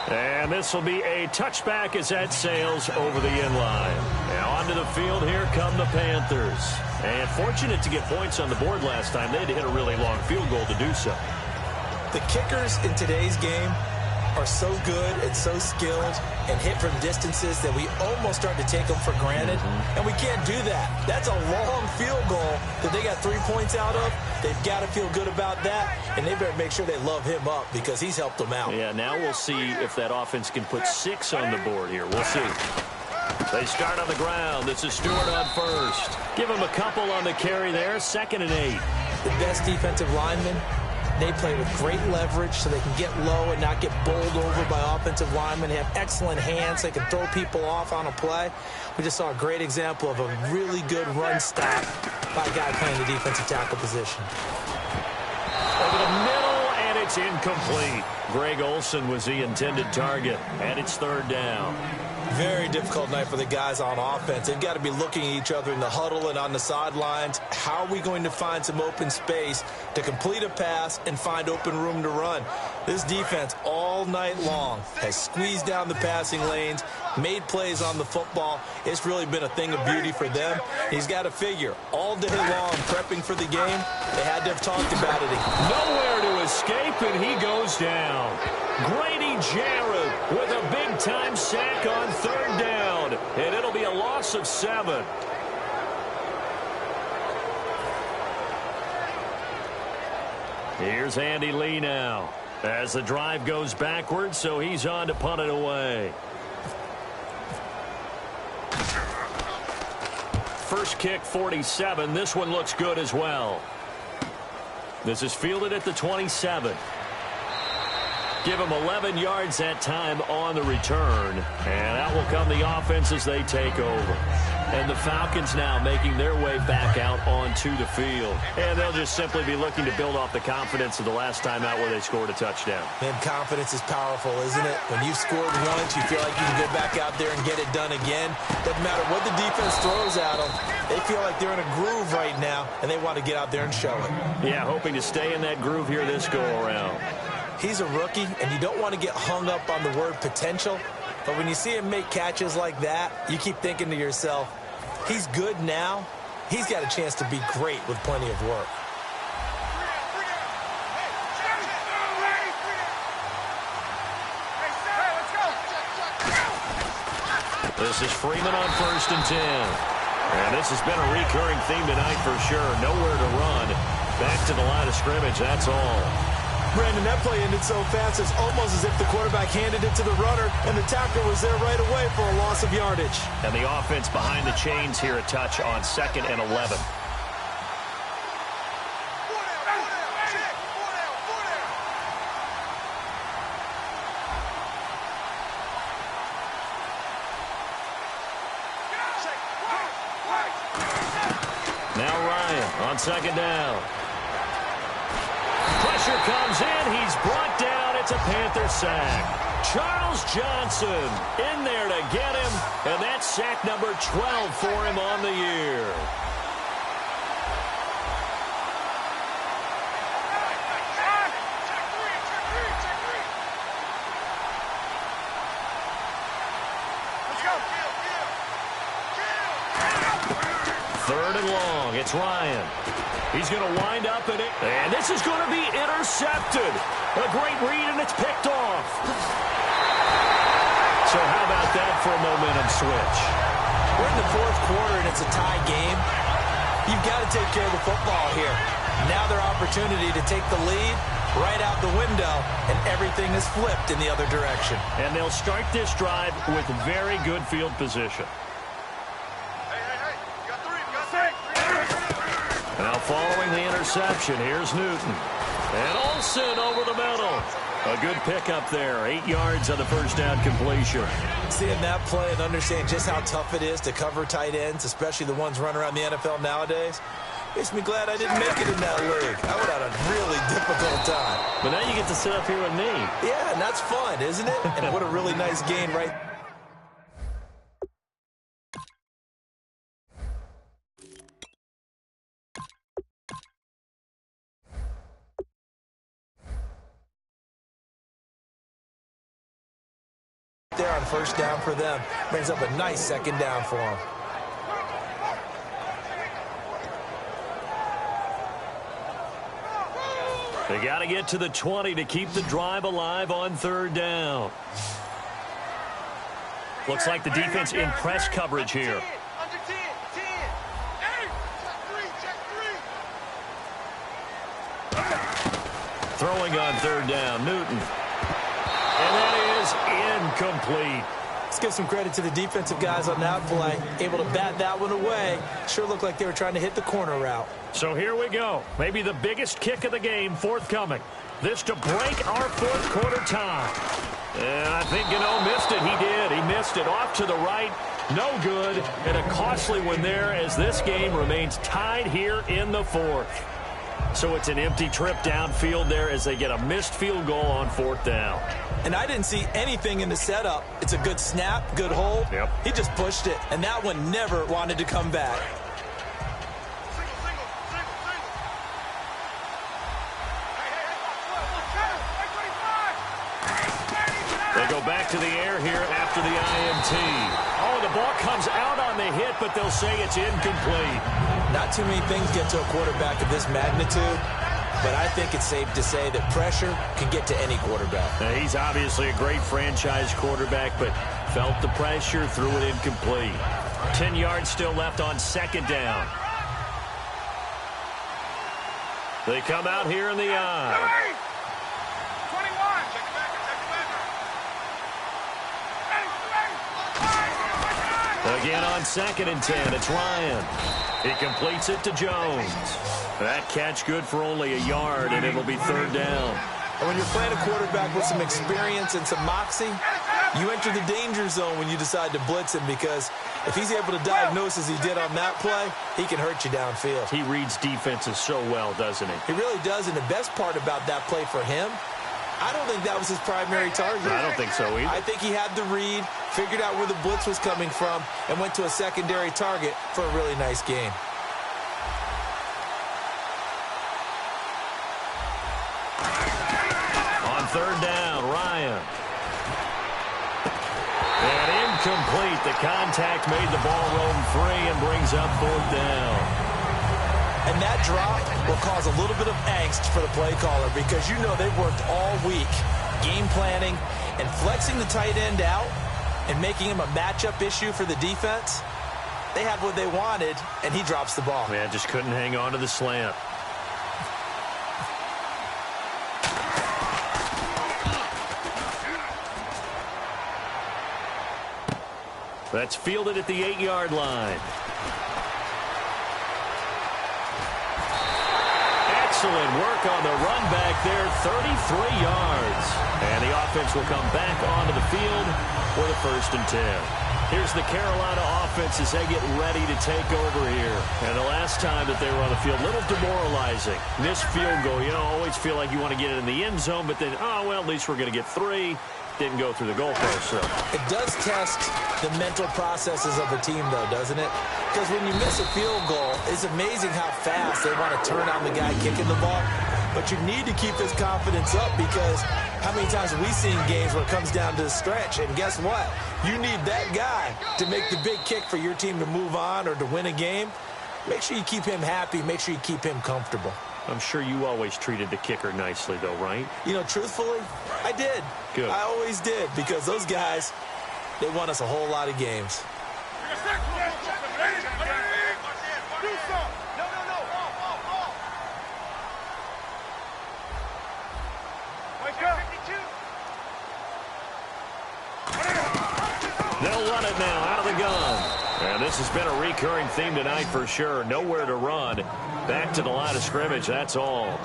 And this will be a touchback as that sails over the end line. Now onto the field, here come the Panthers. And fortunate to get points on the board last time. They had to hit a really long field goal to do so. The kickers in today's game are so good and so skilled and hit from distances that we almost start to take them for granted. And we can't do that. That's a long field goal that they got 3 points out of. They've got to feel good about that, and they better make sure they love him up because he's helped them out. Yeah, now we'll see if that offense can put 6 on the board here. We'll see. They start on the ground. This is Stewart on first. Give him a couple on the carry there. 2nd and 8. The best defensive linemen, they play with great leverage so they can get low and not get bowled over by offensive linemen. They have excellent hands. They can throw people off on a play. We just saw a great example of a really good run stop by a guy playing the defensive tackle position. Over the middle, and it's incomplete. Greg Olsen was the intended target, and it's third down. Very difficult night for the guys on offense. They've got to be looking at each other in the huddle and on the sidelines. How are we going to find some open space to complete a pass and find open room to run? This defense all night long has squeezed down the passing lanes, made plays on the football. It's really been a thing of beauty for them. He's got to figure all day long prepping for the game. They had to have talked about it. Nowhere to escape, and he goes down. Grady Jarrett with a big-time sack on third down, and it'll be a loss of 7. Here's Andy Lee now as the drive goes backwards, so he's on to punt it away. First kick, 47. This one looks good as well. This is fielded at the 27. Give them 11 yards that time on the return. And out will come the offense as they take over. And the Falcons now making their way back out onto the field. And they'll just simply be looking to build off the confidence of the last time out where they scored a touchdown. Man, confidence is powerful, isn't it? When you've scored once, you feel like you can go back out there and get it done again. Doesn't matter what the defense throws at them. They feel like they're in a groove right now, and they want to get out there and show it. Yeah, hoping to stay in that groove here this go-around. He's a rookie, and you don't want to get hung up on the word potential. But when you see him make catches like that, you keep thinking to yourself, he's good now. He's got a chance to be great with plenty of work. This is Freeman on 1st and 10. And this has been a recurring theme tonight for sure. Nowhere to run. Back to the line of scrimmage, that's all. Brandon, that play ended so fast, it's almost as if the quarterback handed it to the runner, and the tackler was there right away for a loss of yardage. And the offense behind the chains here, a touch on 2nd and 11. Now Ryan on 2nd down. Pressure comes in. He's brought down. It's a Panther sack. Charles Johnson in there to get him. And that's sack number 12 for him on the year. Third and long. It's Ryan. He's going to wind up in it. And this is going to be intercepted. A great read, and it's picked off. So how about that for a momentum switch? We're in the 4th quarter, and it's a tie game. You've got to take care of the football here. Now their opportunity to take the lead right out the window, and everything is flipped in the other direction. And they'll start this drive with very good field position. Now following the interception, here's Newton. And Olsen over the middle. A good pickup there. 8 yards on the first down completion. Seeing that play and understand just how tough it is to cover tight ends, especially the ones running around the NFL nowadays, makes me glad I didn't make it in that league. I would have had a really difficult time. But now you get to sit up here with me. Yeah, and that's fun, isn't it? And what a really nice game right there on first down for them. Brings up a nice 2nd down for them. They got to get to the 20 to keep the drive alive on 3rd down. Looks like the defense in press coverage here. Throwing on 3rd down, Newton. And that is incomplete. Let's give some credit to the defensive guys on that play. Able to bat that one away. Sure looked like they were trying to hit the corner route. So here we go. Maybe the biggest kick of the game forthcoming. This to break our fourth quarter tie. And I think Gano missed it. He did. He missed it off to the right. No good. And a costly one there as this game remains tied here in the fourth. So it's an empty trip downfield there as they get a missed field goal on fourth down. And I didn't see anything in the setup. It's a good snap, good hold. Yep. He just pushed it, and that one never wanted to come back. They go back to the air here after the INT. Oh, the ball comes out on the hit, but they'll say it's incomplete. Not too many things get to a quarterback of this magnitude, but I think it's safe to say that pressure can get to any quarterback. Now, he's obviously a great franchise quarterback, but felt the pressure, threw it incomplete. 10 yards still left on second down. They come out here in the eye. Again on 2nd and 10, it's Ryan. He completes it to Jones. That catch good for only a yard, and it'll be third down. And when you're playing a quarterback with some experience and some moxie, you enter the danger zone when you decide to blitz him, because if he's able to diagnose as he did on that play, he can hurt you downfield. He reads defenses so well, doesn't he? He really does, and the best part about that play for him, I don't think that was his primary target. I don't think so either. I think he had the read, figured out where the blitz was coming from, and went to a secondary target for a really nice game. On third down, Ryan. And incomplete. The contact made the ball roam free and brings up fourth down. And that drop will cause a little bit of angst for the play caller, because you know they've worked all week game planning and flexing the tight end out and making him a matchup issue for the defense. They had what they wanted, and he drops the ball. Man, just couldn't hang on to the slant. That's fielded at the 8-yard line. Excellent work on the run back there, 33 yards. And the offense will come back onto the field for the 1st and 10. Here's the Carolina offense as they get ready to take over here. And the last time that they were on the field, a little demoralizing. Missed field goal, you know, always feel like you want to get it in the end zone, but then, oh, well, at least we're going to get 3. Didn't go through the goalpost. So it does test the mental processes of a team, though, doesn't it? Because when you miss a field goal, it's amazing how fast they want to turn on the guy kicking the ball. But you need to keep his confidence up, because how many times have we seen games where it comes down to the stretch? And guess what? You need that guy to make the big kick for your team to move on or to win a game. Make sure you keep him happy. Make sure you keep him comfortable. I'm sure you always treated the kicker nicely, though, right? You know, truthfully, I did. Good. I always did, because those guys, they won us a whole lot of games. They'll run it now out of the gun. And this has been a recurring theme tonight for sure. Nowhere to run. Back to the line of scrimmage, that's all.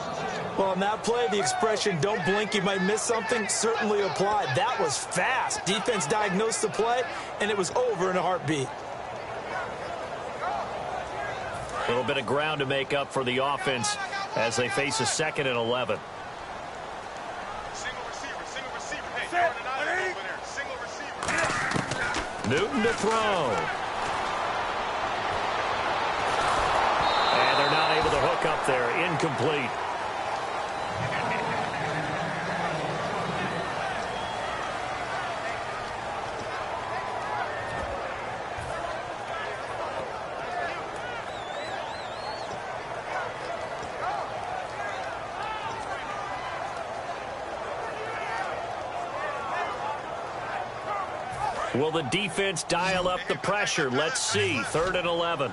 Well, on that play, the expression, don't blink, you might miss something, certainly applied. That was fast. Defense diagnosed the play, and it was over in a heartbeat. A little bit of ground to make up for the offense as they face a 2nd and 11. Newton to throw. And they're not able to hook up there. Incomplete. Will the defense dial up the pressure? Let's see. 3rd and 11.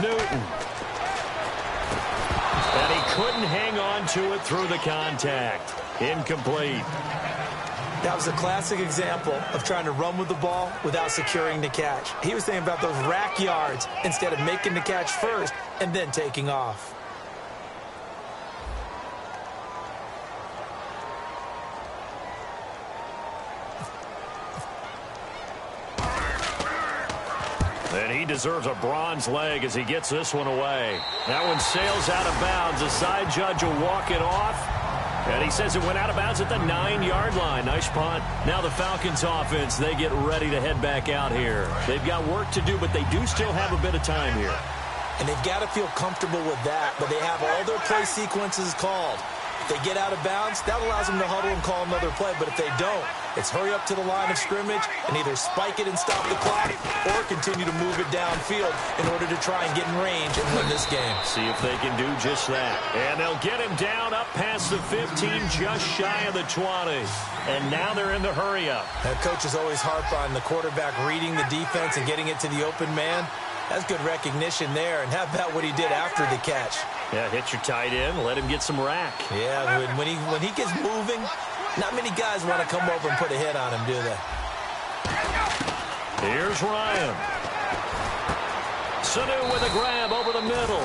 Newton. to it through the contact. Incomplete. That was a classic example of trying to run with the ball without securing the catch. He was thinking about those rack yards instead of making the catch first and then taking off. And he deserves a bronze leg as he gets this one away. That one sails out of bounds. The side judge will walk it off. And he says it went out of bounds at the 9-yard line. Nice punt. Now the Falcons offense, they get ready to head back out here. They've got work to do, but they do still have a bit of time here. And they've got to feel comfortable with that, but they have all their play sequences called. If they get out of bounds, that allows them to huddle and call another play. But if they don't, it's hurry up to the line of scrimmage and either spike it and stop the clock or continue to move it downfield in order to try and get in range and win this game. See if they can do just that. And they'll get him down up past the 15, just shy of the 20. And now they're in the hurry-up. Coaches always harp on the quarterback reading the defense and getting it to the open man. That's good recognition there. And how about what he did after the catch? Yeah, hit your tight end, let him get some rack. Yeah, when he gets moving, not many guys want to come over and put a hit on him, do they? Here's Ryan. Sanu with a grab over the middle.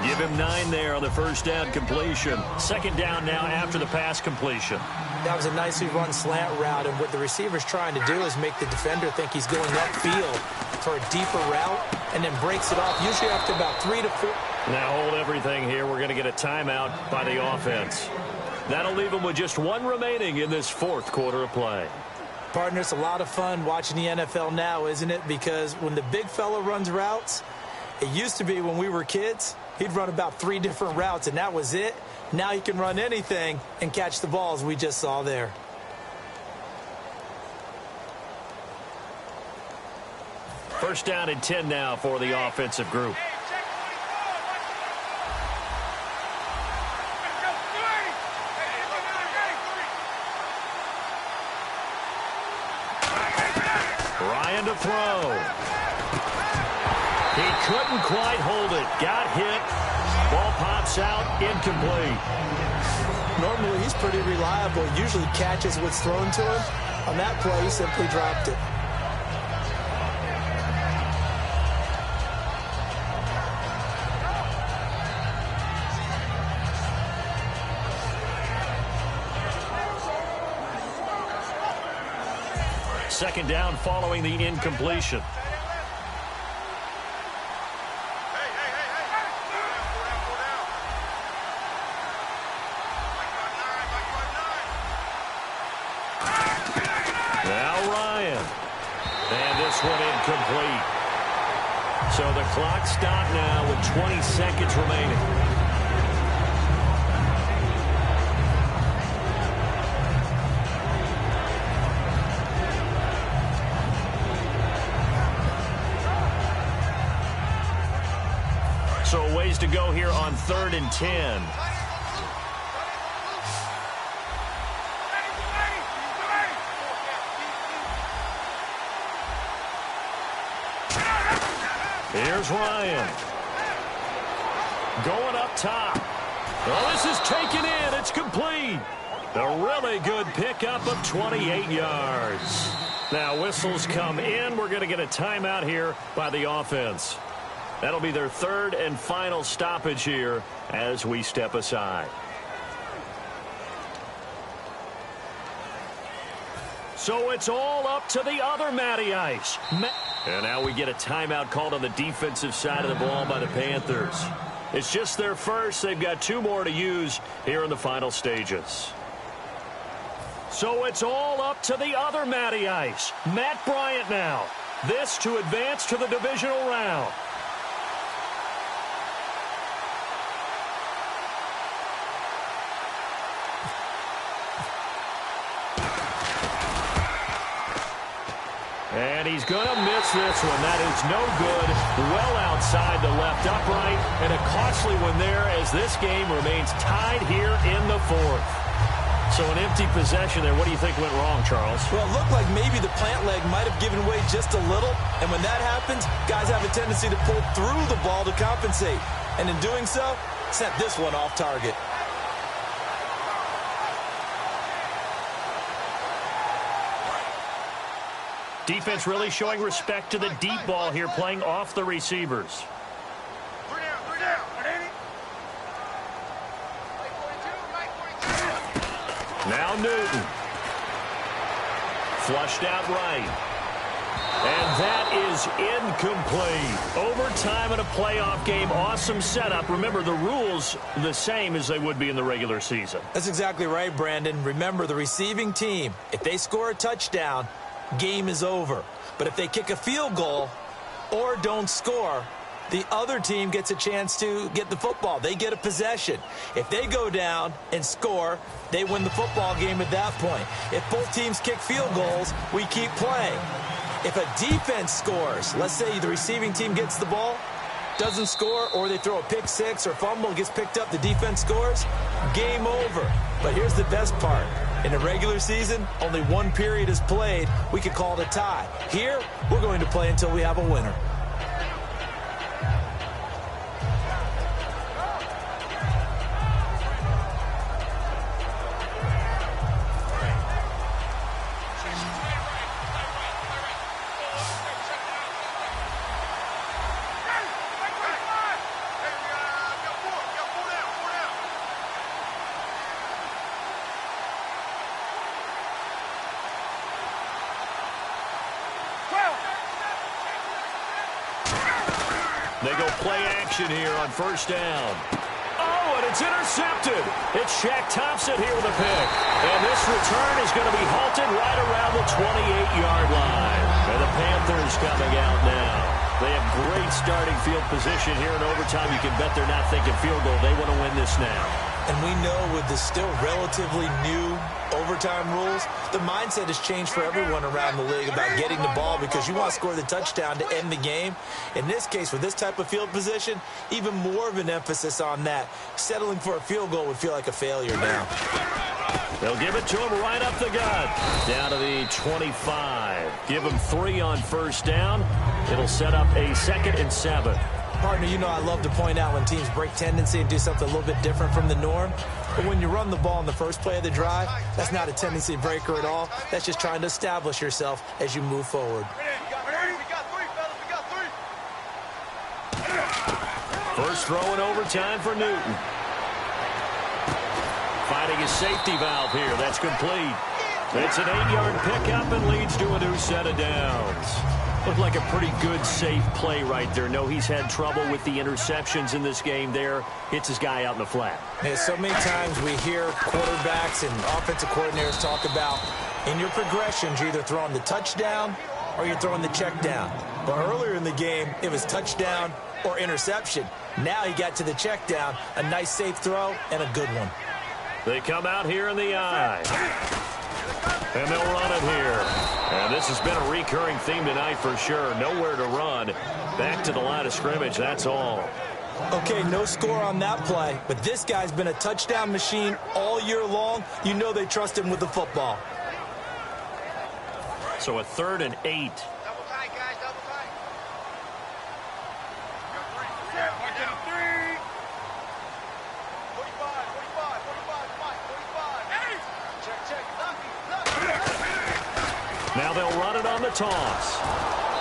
Give him 9 there on the first down completion. Second down now after the pass completion. That was a nicely run slant route, and what the receiver's trying to do is make the defender think he's going upfield for a deeper route and then breaks it off, usually after about 3 to 4. Now hold everything here. We're going to get a timeout by the offense. That'll leave them with just 1 remaining in this fourth quarter of play. Partner, it's a lot of fun watching the NFL now, isn't it? Because when the big fella runs routes, it used to be when we were kids, he'd run about 3 different routes, and that was it. Now he can run anything and catch the balls we just saw there. First down and 10 now for the offensive group. Ryan to throw. He couldn't quite hold it. Got hit. Ball pops out. Incomplete. Normally he's pretty reliable. Usually catches what's thrown to him. On that play, he simply dropped it. Second down following the incompletion. Now Ryan. And this one incomplete. So the clock stopped now with 20 seconds remaining. So a ways to go here on 3rd and 10. Here's Ryan. Going up top. Oh, this is taken in. It's complete. A really good pickup of 28 yards. Now whistles come in. We're going to get a timeout here by the offense. That'll be their 3rd and final stoppage here as we step aside. So it's all up to the other Matty Ice. And now we get a timeout called on the defensive side of the ball by the Panthers. It's just their first. They've got 2 more to use here in the final stages. So it's all up to the other Matty Ice. Matt Bryant now. This to advance to the divisional round. And he's going to miss this one. That is no good. Well outside the left upright. And a costly one there as this game remains tied here in the 4th. So an empty possession there. What do you think went wrong, Charles? Well, it looked like maybe the plant leg might have given way just a little. And when that happens, guys have a tendency to pull through the ball to compensate. And in doing so, sent this one off target. Defense really showing respect to the deep ball here, playing off the receivers. Now Newton. Flushed out right. And that is incomplete. Overtime in a playoff game. Awesome setup. Remember, the rules the same as they would be in the regular season. That's exactly right, Brandon. Remember, the receiving team, if they score a touchdown, game is over. But if they kick a field goal or don't score, the other team gets a chance to get the football. They get a possession. If they go down and score, they win the football game at that point. If both teams kick field goals, we keep playing. If a defense scores, let's say the receiving team gets the ball, doesn't score, or they throw a pick six or fumble, gets picked up, the defense scores, game over. But here's the best part. In the regular season, only one period is played. We could call it a tie. Here, we're going to play until we have a winner. They go play action here on first down. Oh, and it's intercepted. It's Shaq Thompson here with a pick. And this return is going to be halted right around the 28-yard line. And the Panthers coming out now. They have great starting field position here in overtime. You can bet they're not thinking field goal. They want to win this now. And we know with the still relatively new overtime rules, the mindset has changed for everyone around the league about getting the ball because you want to score the touchdown to end the game. In this case, with this type of field position, even more of an emphasis on that. Settling for a field goal would feel like a failure now. They'll give it to him right up the gut. Down to the 25. Give him 3 on first down. It'll set up a 2nd and 7. Partner, you know I love to point out when teams break tendency and do something a little bit different from the norm. But when you run the ball in the first play of the drive, that's not a tendency breaker at all. That's just trying to establish yourself as you move forward. First throw in overtime for Newton. Finding his safety valve here. That's complete. It's an 8-yard pickup and leads to a new set of downs. Looked like a pretty good, safe play right there. No, he's had trouble with the interceptions in this game there. Hits his guy out in the flat. Man, so many times we hear quarterbacks and offensive coordinators talk about in your progressions, you're either throwing the touchdown or you're throwing the check down. But earlier in the game, it was touchdown or interception. Now he got to the check down, a nice safe throw and a good one. They come out here in the eye. And they'll run it here. And this has been a recurring theme tonight for sure. Nowhere to run. Back to the line of scrimmage, that's all. Okay, no score on that play, but this guy's been a touchdown machine all year long. You know they trust him with the football. So a 3rd and 8. Double tight, guys, double tight. Now they'll run it on the toss.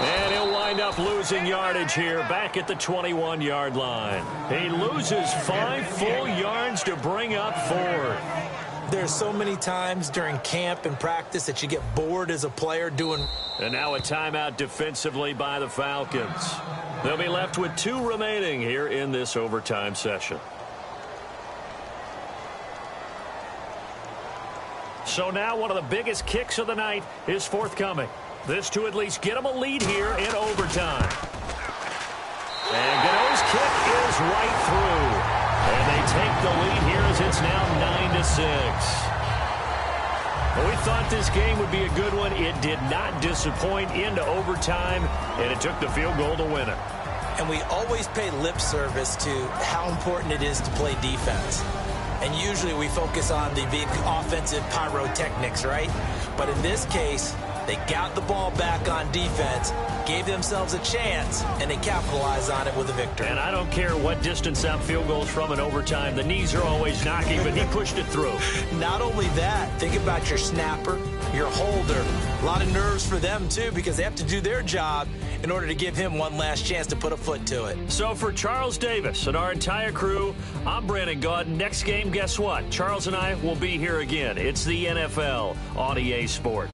And he'll wind up losing yardage here back at the 21-yard line. He loses 5 full yards to bring up 4th. There's so many times during camp and practice that you get bored as a player doing. And now a timeout defensively by the Falcons. They'll be left with 2 remaining here in this overtime session. So now one of the biggest kicks of the night is forthcoming. This to at least get them a lead here in overtime. And Gano's kick is right through. And they take the lead here as it's now 9-6. Well, we thought this game would be a good one. It did not disappoint into overtime, and it took the field goal to win it. And we always pay lip service to how important it is to play defense. And usually we focus on the big offensive pyrotechnics, right? But in this case, They got the ball back on defense, gave themselves a chance, and they capitalized on it with a victory. And I don't care what distance that field goes from in overtime. The knees are always knocking, but he pushed it through. Not only that, think about your snapper, your holder. A lot of nerves for them, too, because they have to do their job in order to give him one last chance to put a foot to it. So for Charles Davis and our entire crew, I'm Brandon Gaudin. Next game, guess what? Charles and I will be here again. It's the NFL on EA Sports.